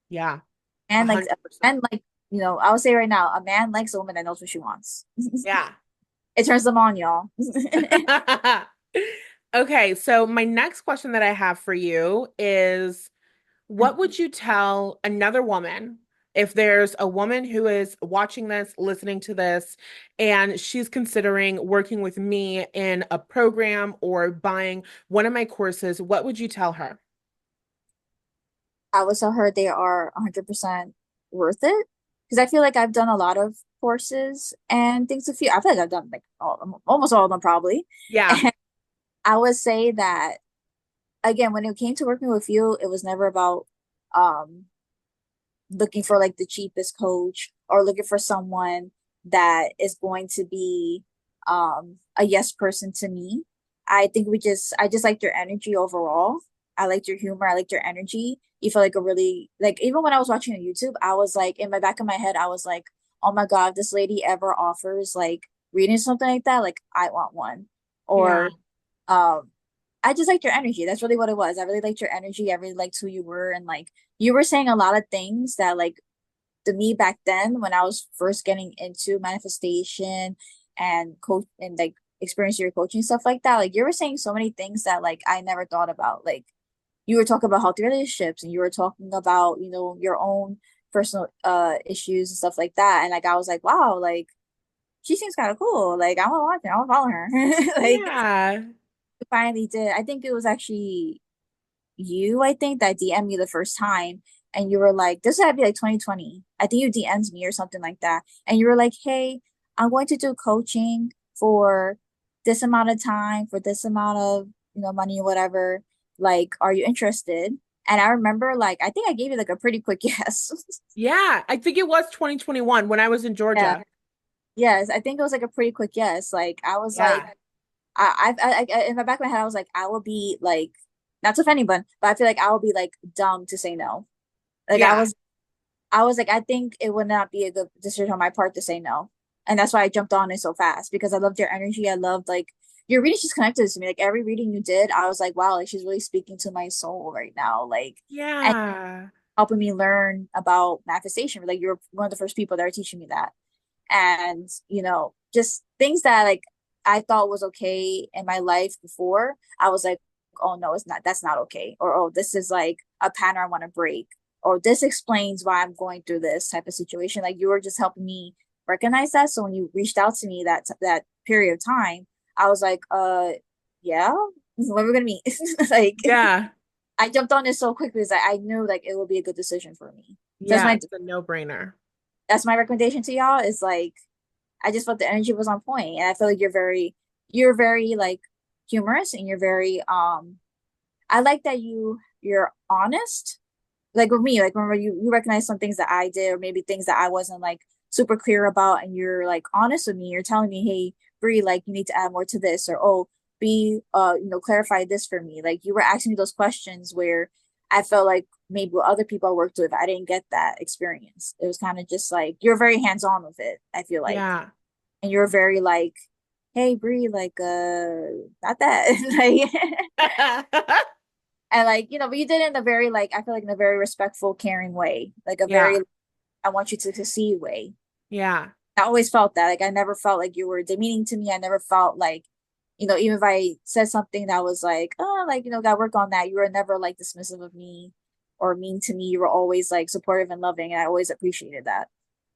Yeah, And like, 100%. and like, I would say right now, a man likes a woman that knows what she wants. Yeah. It turns them on, y'all. Okay, so my next question that I have for you is what would you tell another woman if there's a woman who is watching this, listening to this, and she's considering working with me in a program or buying one of my courses? What would you tell her? I would tell her they are 100% worth it because I feel like I've done a lot of courses and things. I feel like I've done like almost all of them probably. Yeah, And I would say that again, when it came to working with you, it was never about um looking for like the cheapest coach or looking for someone that is going to be a yes person to me. I just liked your energy overall. I liked your humor, I liked your energy. You feel like a really like even when I was watching on YouTube, I was like in my back of my head, I was like, oh my God, if this lady ever offers like reading something like that, like I want one. yeah, Or um I just liked your energy. That's really what it was. I really liked your energy. I really liked who you were. And like you were saying a lot of things that like to me back then when I was first getting into manifestation and coach and like experience your coaching stuff like that. Like you were saying so many things that like I never thought about. Like you were talking about healthy relationships and you were talking about, your own personal issues and stuff like that. And like I was like, wow, like she seems kind of cool. Like I want to watch her. I want to follow her. Like yeah, finally did. I think it was actually you, I think, that DM'd me the first time. And you were like, this had to be like 2020. I think you DM'd me or something like that. And you were like, hey, I'm going to do coaching for this amount of time for this amount of, money or whatever. Like, are you interested? And I remember, like, I think I gave you like a pretty quick yes. Yeah, I think it was 2021 when I was in Yeah. Georgia. Yes, I think it was like a pretty quick yes. Like, I was like, Yeah. in the back of my head, I was like, I will be like, not to offend anyone, but I feel like I will be like dumb to say no. Like, Yeah. I was like, I think it would not be a good decision on my part to say no. And that's why I jumped on it so fast because I loved your energy. I loved like your reading just connected to me. Like every reading you did, I was like, wow, like she's really speaking to my soul right now. Like, and Yeah. helping me learn about manifestation. Like you're one of the first people that are teaching me that. And, just things that like I thought was okay in my life before, I was like, oh no, it's not, that's not okay. Or, oh, this is like a pattern I want to break. Or this explains why I'm going through this type of situation. Like you were just helping me recognize that. So when you reached out to me that period of time, I was like, yeah, when we're gonna meet. Like Yeah. I jumped on this so quick because I knew like it would be a good decision for me. So Yeah, it's a no-brainer. that's my recommendation to y'all is like I just felt the energy was on point, and I feel like you're very like humorous, and you're very I like that you're honest. Like with me, like remember you recognize some things that I did, or maybe things that I wasn't like super clear about, and you're like honest with me. You're telling me, hey, Bree, like you need to add more to this, or oh, be clarify this for me. Like you were asking me those questions where I felt like maybe with other people I worked with, I didn't get that experience. It was kind of just like you're very hands on with it, I feel like, Yeah. and you're very like, hey Bree, like not that like and like but you did it in a very like I feel like in a very respectful, caring way, like a very Yeah. I want you to succeed way. Yeah. I always felt that. Like I never felt like you were demeaning to me. I never felt like, even if I said something that was like, oh, like, gotta work on that, you were never like dismissive of me or mean to me. You were always like supportive and loving, and I always appreciated that.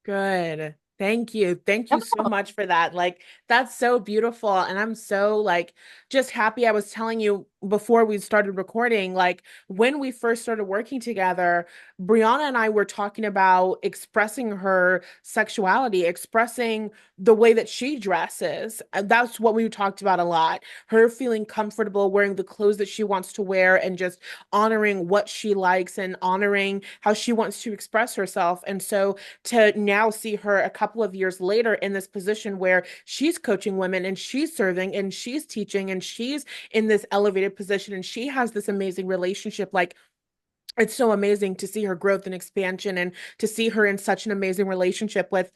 Good. Thank you. Thank you so much for that. Like, that's so beautiful. And I'm so like just happy. I was telling you before we started recording, like when we first started working together, Brianna and I were talking about expressing her sexuality, expressing the way that she dresses. And that's what we talked about a lot. Her feeling comfortable wearing the clothes that she wants to wear and just honoring what she likes and honoring how she wants to express herself. And so to now see her a couple of years later in this position where she's coaching women and she's serving and she's teaching and she's in this elevated position and she has this amazing relationship, like it's so amazing to see her growth and expansion and to see her in such an amazing relationship with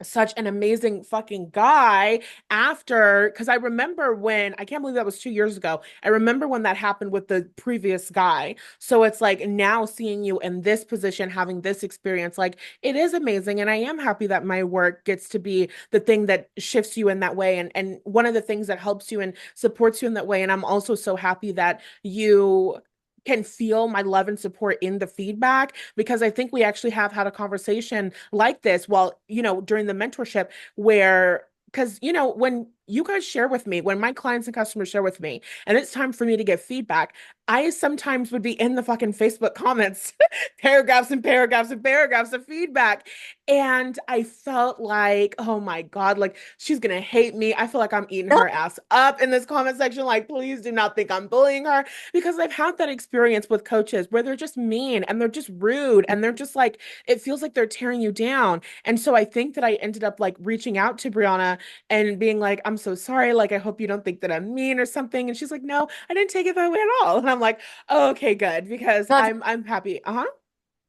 such an amazing fucking guy after, because I remember when, I can't believe that was 2 years ago. I remember when that happened with the previous guy. So it's like now seeing you in this position, having this experience, like it is amazing. And I am happy that my work gets to be the thing that shifts you in that way. And one of the things that helps you and supports you in that way. And I'm also so happy that you can feel my love and support in the feedback because I think we actually have had a conversation like this while, during the mentorship where because when you guys share with me, when my clients and customers share with me, and it's time for me to give feedback, I sometimes would be in the fucking Facebook comments, paragraphs and paragraphs and paragraphs of feedback. And I felt like, oh my God, like she's gonna hate me. I feel like I'm eating No, her ass up in this comment section. Like, please do not think I'm bullying her because I've had that experience with coaches where they're just mean and they're just rude and they're just like, it feels like they're tearing you down. And so I think that I ended up like reaching out to Brianna and being like, I'm so sorry. Like, I hope you don't think that I'm mean or something. And she's like, no, I didn't take it that way at all. And I'm like, oh, okay, good, because no, I'm happy. Uh-huh.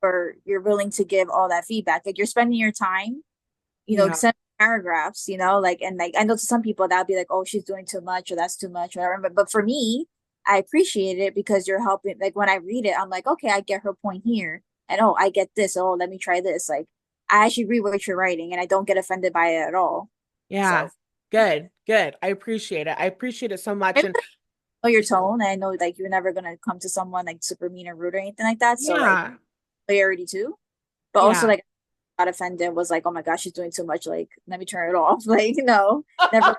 or you're willing to give all that feedback. Like you're spending your time, Yeah. send paragraphs, like and like I know to some people that'll be like, oh, she's doing too much or that's too much, whatever. But for me, I appreciate it because you're helping. Like when I read it, I'm like, okay, I get her point here, and oh, I get this. Oh, let me try this. Like I actually read what you're writing, and I don't get offended by it at all. Yeah. So Good. Good. I appreciate it. I appreciate it so much. maybe And I know your tone, and I know like you're never gonna come to someone like super mean or rude or anything like that. So like yeah. clarity too, but also Yeah. like got offended was like, oh my gosh, she's doing too much. Like let me turn it off. Like no, never.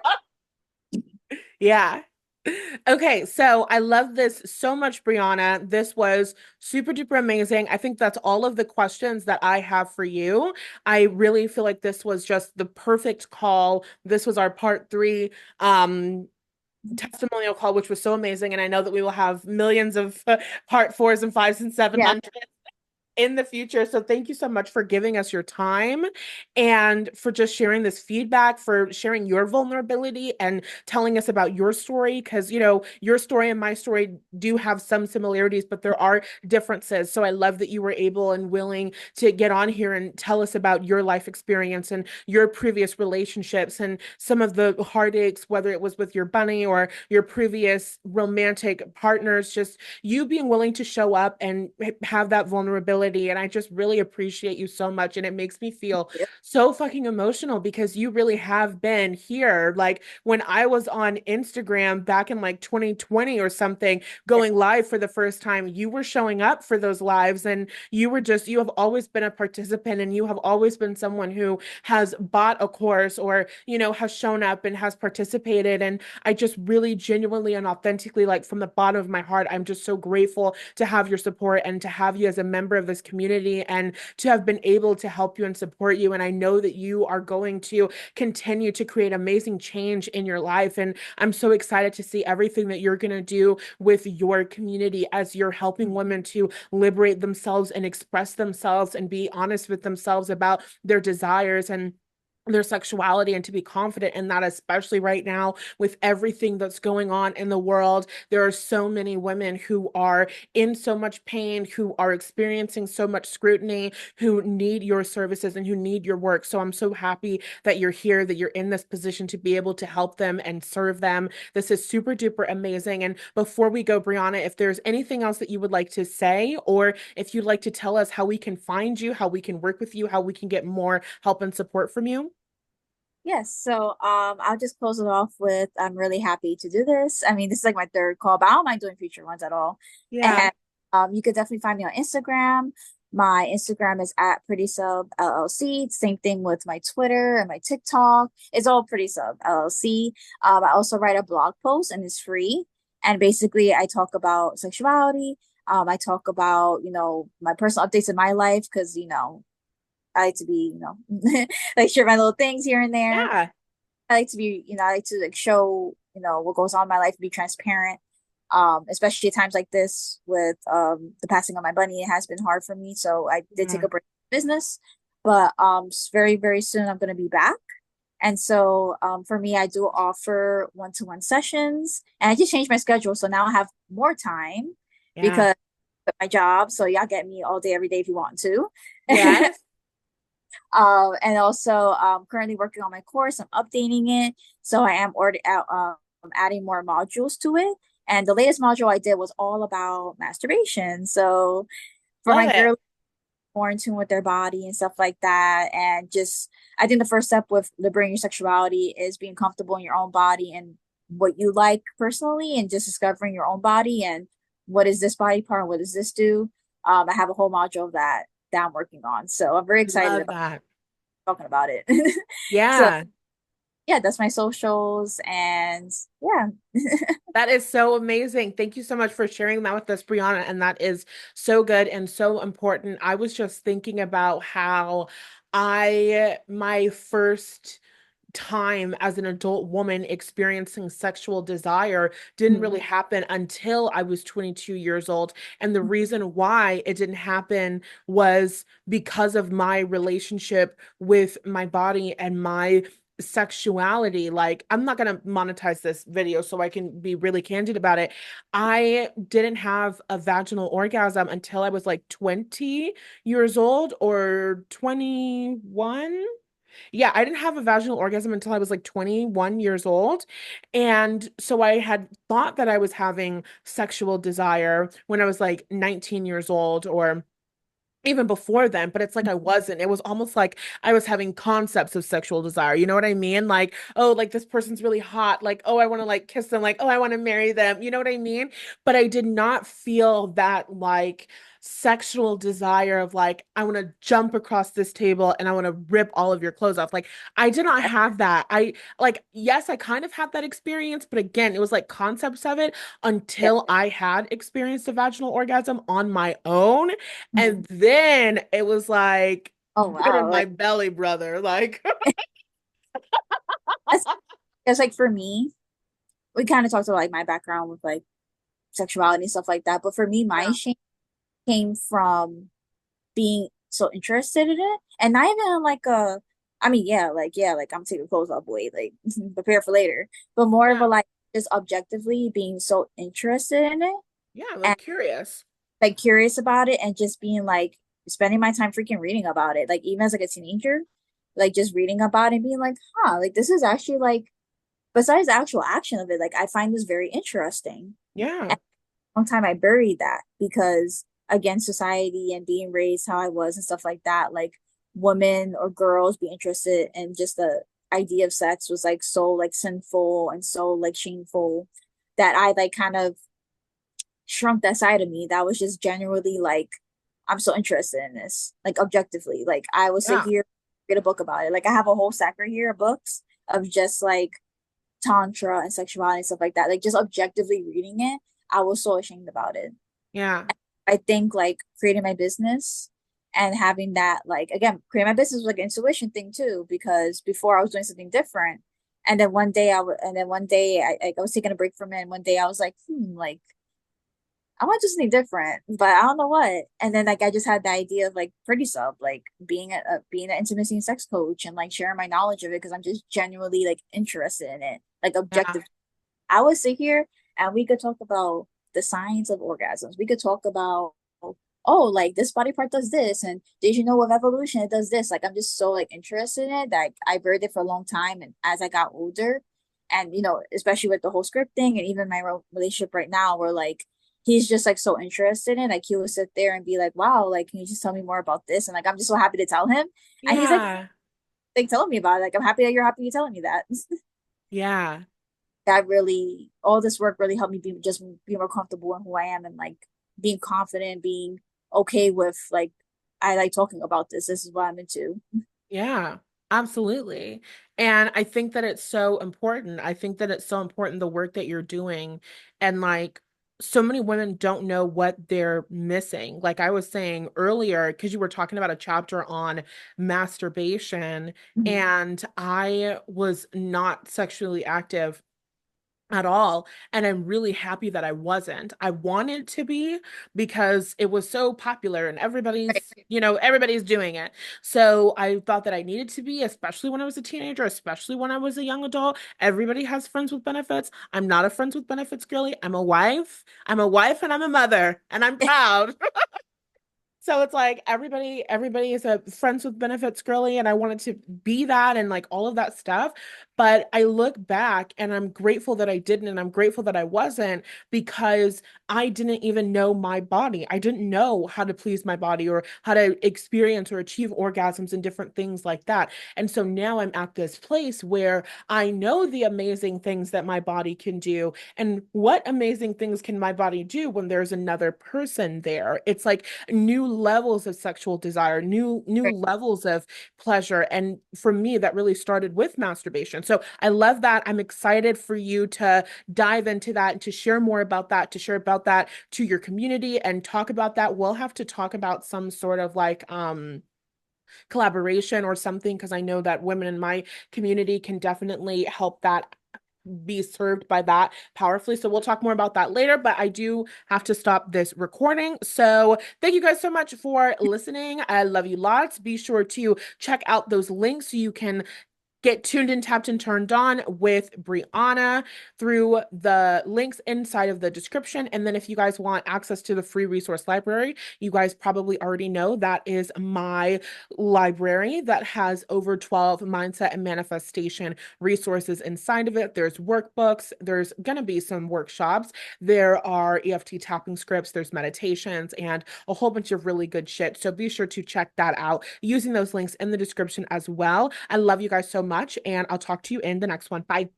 Yeah. Okay, so I love this so much, Brianna. This was super duper amazing. I think that's all of the questions that I have for you. I really feel like this was just the perfect call. This was our part three testimonial call, which was so amazing. And I know that we will have millions of part fours and fives and seven Yeah. hundreds in the future. So thank you so much for giving us your time and for just sharing this feedback, for sharing your vulnerability and telling us about your story. Because, you know, your story and my story do have some similarities, but there are differences. So I love that you were able and willing to get on here and tell us about your life experience and your previous relationships and some of the heartaches, whether it was with your bunny or your previous romantic partners, just you being willing to show up and have that vulnerability. And I just really appreciate you so much. And it makes me feel Yeah. so fucking emotional because you really have been here. Like when I was on Instagram back in like 2020 or something, going live for the first time, you were showing up for those lives and you were just, you have always been a participant and you have always been someone who has bought a course or, you know, has shown up and has participated. And I just really genuinely and authentically, like from the bottom of my heart, I'm just so grateful to have your support and to have you as a member of this community and to have been able to help you and support you. And I know that you are going to continue to create amazing change in your life. And I'm so excited to see everything that you're going to do with your community as you're helping women to liberate themselves and express themselves and be honest with themselves about their desires and their sexuality and to be confident in that, especially right now with everything that's going on in the world. There are so many women who are in so much pain, who are experiencing so much scrutiny, who need your services and who need your work. So I'm so happy that you're here, that you're in this position to be able to help them and serve them. This is super duper amazing. And before we go, Brianna, if there's anything else that you would like to say, or if you'd like to tell us how we can find you, how we can work with you, how we can get more help and support from you. Yes, so I'll just close it off with I'm really happy to do this. I mean, this is like my third call, but I don't mind doing future ones at all. Yeah. And you could definitely find me on Instagram. My Instagram is at Pretty Sub LLC. Same thing with my Twitter and my TikTok. It's all Pretty Sub LLC. I also write a blog post and it's free. And basically, I talk about sexuality. I talk about, my personal updates in my life because, I like to be, like share my little things here and there. Yeah. I like to be, I like to like show, what goes on in my life, be transparent. Especially at times like this with the passing of my bunny, it has been hard for me. So I did take Yeah. a break from business, but very, very soon I'm gonna be back. And so for me, I do offer one-to-one sessions and I just changed my schedule. So now I have more time Yeah. because of my job. So y'all get me all day, every day if you want to. Yes. And also currently working on my course. I'm updating it. So I am already out, adding more modules to it. And the latest module I did was all about masturbation. So for Love my it. girls more in tune with their body and stuff like that. And just, I think the first step with liberating your sexuality is being comfortable in your own body and what you like personally, and just discovering your own body and what is this body part and what does this do. I have a whole module of that I'm working on. So I'm very excited Love about that. talking about it. So Yeah. yeah, that's my socials and yeah. That is so amazing. Thank you so much for sharing that with us, Brianna. And that is so good and so important. I was just thinking about how my first time as an adult woman experiencing sexual desire didn't Mhm. really happen until I was 22 years old. And the reason why it didn't happen was because of my relationship with my body and my sexuality. Like, I'm not going to monetize this video so I can be really candid about it. I didn't have a vaginal orgasm until I was like 20 years old or 21. Yeah, I didn't have a vaginal orgasm until I was like 21 years old. And so I had thought that I was having sexual desire when I was like 19 years old or even before then, but it's like I wasn't. It was almost like I was having concepts of sexual desire. You know what I mean? Like, oh, like this person's really hot. Like, oh, I want to like kiss them. Like, oh, I want to marry them. You know what I mean? But I did not feel that like sexual desire of like, I want to jump across this table and I want to rip all of your clothes off. Like, I did not have that. I like, yes, I kind of had that experience, but again, it was like concepts of it Yeah. until I had experienced a vaginal orgasm on my own. Mhm. And then it was like, Oh get in wow. my Like belly, brother. Like, that's because like for me, we kind of talked about like my background with like sexuality and stuff like that. But for me, my yeah, shame came from being so interested in it. And not even like a I mean, yeah, like I'm taking clothes off, wait, like prepare for later. But more of yeah, a like just objectively being so interested in it yeah, and like curious. like curious about it and just being like spending my time freaking reading about it. Like even as like a teenager, like just reading about it and being like, huh, like this is actually like besides the actual action of it, like I find this very interesting. Yeah, And for a long time I buried that because again, society and being raised how I was and stuff like that, like women or girls be interested in just the idea of sex was like so like sinful and so like shameful that I like kind of shrunk that side of me that was just genuinely like I'm so interested in this like objectively like I would sit yeah, here read a book about it like I have a whole stack right here of books of just like tantra and sexuality and stuff like that like just objectively reading it I was so ashamed about it. yeah, I think like creating my business and having that like again creating my business was like an intuition thing too because before I was doing something different and then one day I was taking a break from it and one day I was like like I want to do something different, but I don't know what. And then like I just had the idea of like pretty sub, like being an intimacy and sex coach and like sharing my knowledge of it because I'm just genuinely like interested in it, like yeah, objective. I would sit here and we could talk about the science of orgasms. We could talk about oh like this body part does this and did you know with evolution it does this like I'm just so like interested in it that I buried it for a long time and as I got older and especially with the whole script thing and even my relationship right now where like he's just like so interested in it. Like he would sit there and be like, wow, like can you just tell me more about this? And like I'm just so happy to tell him. And he's yeah, like telling me about it. Like I'm happy that you're happy you're telling me that. yeah. That really all this work really helped me be more comfortable in who I am and like being confident, being okay with like I like talking about this. This is what I'm into. Yeah, absolutely. And I think that it's so important. I think that it's so important the work that you're doing. And like so many women don't know what they're missing. Like I was saying earlier, because you were talking about a chapter on masturbation, Mhm. and I was not sexually active at all. And I'm really happy that I wasn't. I wanted to be because it was so popular and Right. everybody's doing it. So I thought that I needed to be, especially when I was a teenager, especially when I was a young adult. Everybody has friends with benefits. I'm not a friends with benefits girly. I'm a wife. I'm a wife and I'm a mother, and I'm proud. So it's like everybody is a friends with benefits girly, and I wanted to be that and like all of that stuff. But I look back and I'm grateful that I didn't, and I'm grateful that I wasn't because I didn't even know my body. I didn't know how to please my body or how to experience or achieve orgasms and different things like that. And so now I'm at this place where I know the amazing things that my body can do. And what amazing things can my body do when there's another person there? It's like new levels of sexual desire, new Right. levels of pleasure. And for me, that really started with masturbation. So I love that. I'm excited for you to dive into that and to share more about that, to share about that to your community and talk about that. We'll have to talk about some sort of like collaboration or something because I know that women in my community can definitely help that be served by that powerfully. So we'll talk more about that later, but I do have to stop this recording. So thank you guys so much for listening. I love you lots. Be sure to check out those links so you can get tuned in, tapped, and turned on with Brianna through the links inside of the description. And then if you guys want access to the free resource library, you guys probably already know that is my library that has over 12 mindset and manifestation resources inside of it. There's workbooks, there's going to be some workshops, there are EFT tapping scripts, there's meditations, and a whole bunch of really good shit. So be sure to check that out using those links in the description as well. I love you guys so much, and I'll talk to you in the next one. Bye.